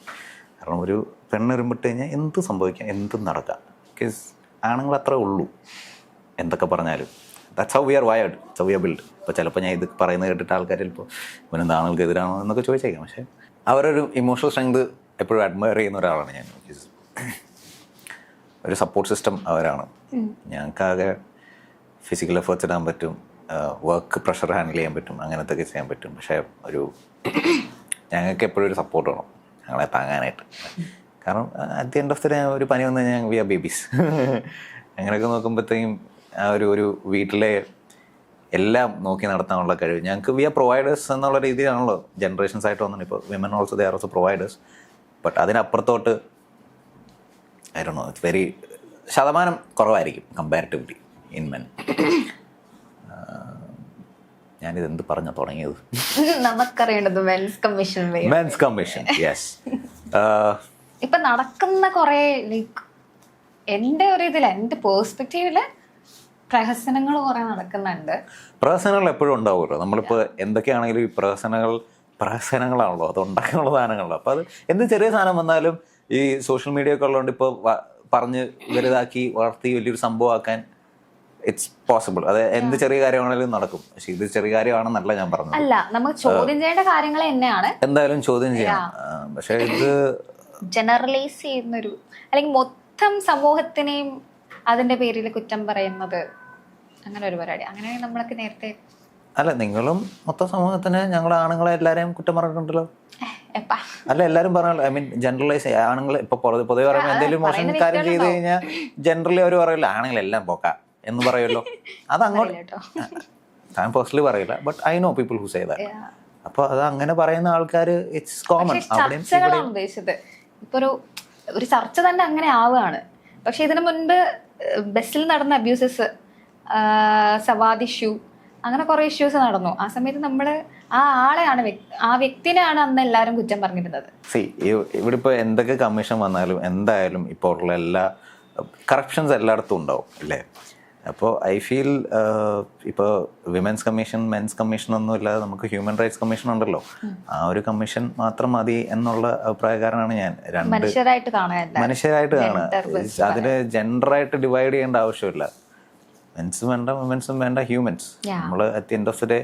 കാരണം ഒരു പെണ്ണ് വരുമ്പോട്ട് കഴിഞ്ഞാൽ എന്ത് സംഭവിക്കാം, എന്തും നടക്കാം. ബിക്കോസ് ആണുങ്ങൾ അത്രേ ഉള്ളൂ, എന്തൊക്കെ പറഞ്ഞാലും. That's how we are wired, how we are build. ഇപ്പോൾ ചിലപ്പോൾ ഞാൻ ഇത് പറയുന്നത് കേട്ടിട്ട് ആൾക്കാർ ചിലപ്പോൾ ഇവനെന്താ ആണുങ്ങൾക്ക് എതിരാണോ എന്നൊക്കെ ചോദിച്ചേക്കാം. പക്ഷേ അവരൊരു ഇമോഷണൽ സ്ട്രെങ്ത് എപ്പോഴും അഡ്മയർ ചെയ്യുന്ന ഒരാളാണ് ഞാൻ. ഒരു സപ്പോർട്ട് സിസ്റ്റം അവരാണ്. ഞങ്ങൾക്കാകെ ഫിസിക്കൽ എഫേർട്സ് ഇടാൻ പറ്റും, വർക്ക് പ്രഷർ ഹാൻഡിൽ ചെയ്യാൻ പറ്റും, അങ്ങനത്തെ ഒക്കെ ചെയ്യാൻ പറ്റും. പക്ഷേ ഞങ്ങൾക്ക് എപ്പോഴും ഒരു സപ്പോർട്ട് വേണം ഞങ്ങളെ താങ്ങാനായിട്ട്. കാരണം at the end of the day ഒരു പനി വന്നു കഴിഞ്ഞാൽ വി ആർ ബേബീസ്. അങ്ങനെയൊക്കെ നോക്കുമ്പോഴത്തേക്കും ആ ഒരു വീട്ടിലെ എല്ലാം നോക്കി നടത്താനുള്ള കഴിവ് ഞങ്ങൾക്ക് വി ആർ പ്രൊവൈഡേഴ്സ് എന്നുള്ള രീതിയിലാണല്ലോ ജനറേഷൻസ് ആയിട്ട് വന്നത്. ഇപ്പോൾ women also they are also providers. But അതിനപ്പുറത്തോട്ട് I don't know, it's very ശതമാനം കുറവായിരിക്കും കമ്പാരിറ്റീവ്ലി ഇൻ മെൻ. ഞാനിതെന്ത് പറഞ്ഞാൽ തുടങ്ങിയത്? നമുക്കറിയേണ്ടത് മെൻസ് കമ്മീഷൻ. യെസ്. ഇപ്പൊ നടക്കുന്ന കുറെ ലൈക്ക് എൻ്റെ ഒരു എൻ്റെ പേഴ്സ്പെക്റ്റീവില് പ്രഹസനങ്ങൾ കുറെ നടക്കുന്നുണ്ട്. പ്രഹസനങ്ങൾ എപ്പോഴും ഉണ്ടാവുമല്ലോ. നമ്മളിപ്പോൾ എന്തൊക്കെയാണെങ്കിലും ഈ പ്രഹസനങ്ങളാണല്ലോ, അത് ഉണ്ടാക്കാനുള്ള സാധനങ്ങളല്ലോ. അപ്പോൾ അത് എന്ത് ചെറിയ സാധനം വന്നാലും ഈ സോഷ്യൽ മീഡിയ ഒക്കെ ഉള്ളതുകൊണ്ട് ഇപ്പോൾ പറഞ്ഞ് വലുതാക്കി വളർത്തി വലിയൊരു സംഭവമാക്കാൻ ഇറ്റ്സ് പോസിബിൾ. അത് എന്ത് ചെറിയ കാര്യമാണെങ്കിലും നടക്കും. പക്ഷെ ഇത് ചെറിയ കാര്യമാണെന്നല്ല ഞാൻ പറഞ്ഞത്. അല്ല, നമുക്ക് ചോദ്യം ചെയ്യേണ്ട കാര്യങ്ങൾ തന്നെയാണ് എന്തായാലും ചോദ്യം ചെയ്യാം. പക്ഷെ ഇത് ജനറലൈസ് ചെയ്യുന്നൊരു അല്ലെങ്കിൽ മൊത്തം സമൂഹത്തിനെയും അതിന്റെ പേരിൽ കുറ്റം പറയുന്നത് അങ്ങനെ ഒരു പരിപാടി. അങ്ങനെ നമ്മളൊക്കെ നേരത്തെ അല്ല, നിങ്ങളും മൊത്തം സമൂഹത്തിന് ഞങ്ങൾ ആണുങ്ങളെ എല്ലാരെയും കുറ്റം പറഞ്ഞിട്ടുണ്ടല്ലോ. അല്ല, എല്ലാരും പറഞ്ഞല്ലോ. ഐ മീൻ ജനറലൈസ് ആണുങ്ങൾ ഇപ്പൊ പൊതുവെ പറയുമ്പോൾ എന്തെങ്കിലും മോശം കാര്യം ചെയ്ത് കഴിഞ്ഞാൽ ജനറലി അവർ പറയില്ല ആണുങ്ങളെല്ലാം പോക്കാം എന്ന് പറയുമല്ലോ. അത് അങ്ങോട്ട് ഞാൻ പേഴ്സണലി പറയില്ല, but I know people who say that. അപ്പൊ അത് അങ്ങനെ പറയുന്ന ആൾക്കാർ ഇറ്റ്സ് കോമൺ. ഉദ്ദേശിച്ചത് ഇപ്പൊ ഒരു ചർച്ച തന്നെ അങ്ങനെ ആവുകയാണ്. പക്ഷെ ഇതിനു മുൻപ് ബസ്സിൽ നടന്ന അബ്യൂസസ്, സവാദ് ഇഷ്യൂ, അങ്ങനെ കുറെ ഇഷ്യൂസ് നടന്നു. ആ സമയത്ത് നമ്മള് ആ ആളെയാണ് ആ വ്യക്തിനെയാണ് അന്ന് എല്ലാവരും കുറ്റം പറഞ്ഞിരുന്നത്. ഇവിടെ ഇപ്പൊ എന്തൊക്കെ കമ്മീഷൻ വന്നാലും എന്തായാലും ഇപ്പോൾ ഉള്ള എല്ലാ കറപ്ഷൻസ് എല്ലായിടത്തും ഉണ്ടാവും അല്ലേ. അപ്പോൾ ഐ ഫീൽ ഇപ്പോൾ വിമൻസ് കമ്മീഷൻ, മെൻസ് കമ്മീഷൻ ഒന്നും ഇല്ലാതെ നമുക്ക് ഹ്യൂമൻ റൈറ്റ്സ് കമ്മീഷൻ ഉണ്ടല്ലോ. ആ ഒരു കമ്മീഷൻ മാത്രം മതി എന്നുള്ള അഭിപ്രായക്കാരനാണ് ഞാൻ. മനുഷ്യരായിട്ട് കാണുക. അതിന് ജെൻഡറായിട്ട് ഡിവൈഡ് ചെയ്യേണ്ട ആവശ്യമില്ല. മെൻസും വേണ്ട, വുമൻസും വേണ്ട, ഹ്യൂമൻസ്. നമ്മൾ at the end of the day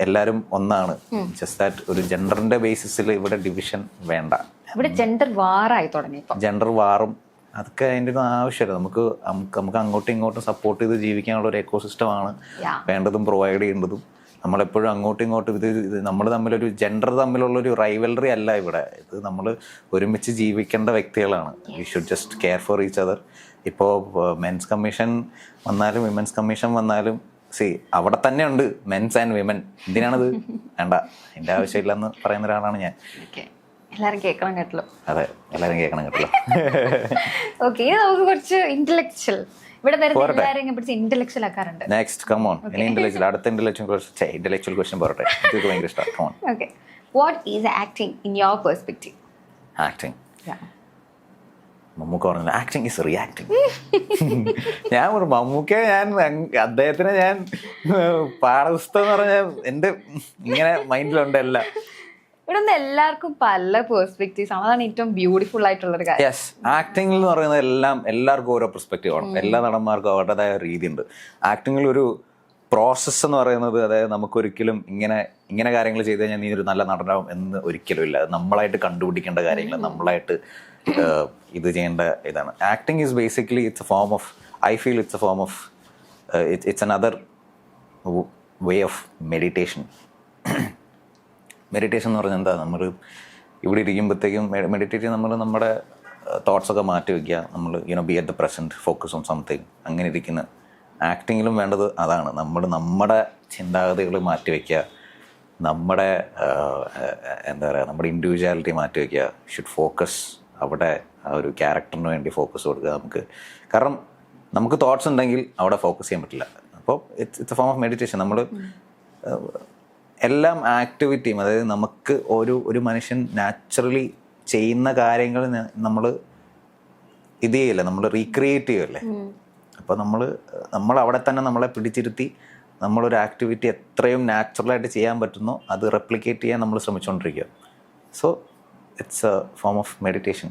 എല്ലാവരും ഒന്നാണ്. ജസ്റ്റ് ദാറ്റ് ഒരു ജെൻഡറിന്റെ ബേസിസിൽ ഇവിടെ ഡിവിഷൻ വേണ്ട. ഇവിടെ ജെൻഡർ വാറായി തുടങ്ങി. ജെൻഡർ വാറും അതൊക്കെ അതിൻ്റെ ഒന്നും ആവശ്യമില്ല. നമുക്ക് അങ്ങോട്ടും ഇങ്ങോട്ടും സപ്പോർട്ട് ചെയ്ത് ജീവിക്കാനുള്ള ഒരു എക്കോസിസ്റ്റമാണ് വേണ്ടതും പ്രൊവൈഡ് ചെയ്യേണ്ടതും. നമ്മളെപ്പോഴും അങ്ങോട്ടും ഇങ്ങോട്ടും ഇത് നമ്മൾ തമ്മിലൊരു ജെൻഡർ തമ്മിലുള്ളൊരു റൈവലറി അല്ല ഇവിടെ. ഇത് നമ്മൾ ഒരുമിച്ച് ജീവിക്കേണ്ട വ്യക്തികളാണ്. We should just care for each other. ഇപ്പോൾ മെൻസ് കമ്മീഷൻ വന്നാലും വിമൻസ് കമ്മീഷൻ വന്നാലും അവിടെ തന്നെ ഉണ്ട് മെൻസ് ആൻഡ് വിമൻ. എന്തിനാണത്? വേണ്ട, അതിൻ്റെ ആവശ്യമില്ലെന്ന് പറയുന്ന ഒരാളാണ് ഞാൻ. എല്ലാരും കേൾക്കണം കേട്ടല്ലോ. അതെ, എല്ലാരും കേൾക്കണം കേട്ടല്ലോ. ഓക്കെ, നമുക്ക് കുറച്ച് ഇന്റലക്ച്വൽ ഇവിടെ ഇന്റലക്ച്വൽ ആക്കാറുണ്ട്. Next come on. അടുത്ത ഇന്റലക്ച്വൽ ക്വസ്റ്റ്യൻ പറയട്ടെ. എനിക്ക് ഭയങ്കര ഇഷ്ടമാണ്. Come on. Okay, what is acting in your perspective? Acting, Mammookka പറഞ്ഞ ആക്ടിങ് ഈസ് റിയാക്ടിങ്. ഞാൻ മമ്മൂക്ക, അദ്ദേഹത്തിന് ഞാൻ പാഠപുസ്തകം എന്ന് പറഞ്ഞാൽ എൻ്റെ ഇങ്ങനെ മൈൻഡിലുണ്ടല്ല. ഇവിടെ നിന്ന് എല്ലാവർക്കും പല പെർസ്പെക്റ്റീവ്സ് ആണ്. അതാണ് ഏറ്റവും ബ്യൂട്ടിഫുൾ ആയിട്ടുള്ളൊരു കാര്യം. യെസ്, ആക്ടിംഗ് എന്ന് പറയുന്നത് എല്ലാവർക്കും ഓരോ പെർസ്പെക്റ്റീവ് ആണ്. എല്ലാ നടന്മാർക്കും അവരുടേതായ രീതിയുണ്ട്. ആക്ടിങ്ങിൽ ഒരു പ്രോസസ്സ് എന്ന് പറയുന്നത്, അതായത് നമുക്കൊരിക്കലും ഇങ്ങനെ കാര്യങ്ങൾ ചെയ്ത് കഴിഞ്ഞാൽ നീ ഒരു നല്ല നടനാവും എന്ന് ഒരിക്കലും ഇല്ല. നമ്മളായിട്ട് കണ്ടുപിടിക്കേണ്ട കാര്യങ്ങൾ, നമ്മളായിട്ട് ഇത് ചെയ്യേണ്ട ഇതാണ്. Acting is basically it's a form of, I feel it's a form of, it's another way of meditation. Meditation എന്ന് പറഞ്ഞാൽ എന്താ? നമ്മൾ ഇവിടെ ഇരിക്കുമ്പോഴത്തേക്കും മെഡിറ്റേറ്റ്, നമ്മൾ നമ്മുടെ തോട്ട്സൊക്കെ മാറ്റി വയ്ക്കുക. നമ്മൾ B at the present, focus on something, അങ്ങനെ ഇരിക്കുന്ന. ആക്ടിങ്ങിലും വേണ്ടത് അതാണ്. നമ്മുടെ ചിന്താഗതികൾ മാറ്റി വയ്ക്കുക, നമ്മുടെ എന്താ പറയുക, നമ്മുടെ ഇൻഡിവിജ്വാലിറ്റി മാറ്റി വയ്ക്കുക. ഷുഡ് ഫോക്കസ് അവിടെ, ആ ഒരു ക്യാരക്ടറിന് വേണ്ടി ഫോക്കസ് കൊടുക്കുക നമുക്ക്. കാരണം നമുക്ക് തോട്ട്സ് ഉണ്ടെങ്കിൽ അവിടെ ഫോക്കസ് ചെയ്യാൻ പറ്റില്ല. അപ്പോൾ it's a form of meditation. നമ്മൾ എല്ലാം ആക്ടിവിറ്റിയും, അതായത് നമുക്ക് ഒരു മനുഷ്യൻ നാച്ചുറലി ചെയ്യുന്ന കാര്യങ്ങൾ നമ്മൾ ഇത് ചെയ്യല്ലേ, നമ്മൾ റീക്രിയേറ്റ് ചെയ്യുമല്ലേ. അപ്പോൾ നമ്മൾ അവിടെ തന്നെ നമ്മളെ പിടിച്ചിരുത്തി നമ്മളൊരു ആക്ടിവിറ്റി എത്രയും നാച്ചുറലായിട്ട് ചെയ്യാൻ പറ്റുന്നോ അത് റെപ്ലിക്കേറ്റ് ചെയ്യാൻ നമ്മൾ ശ്രമിച്ചുകൊണ്ടിരിക്കുക. So it's a form of meditation.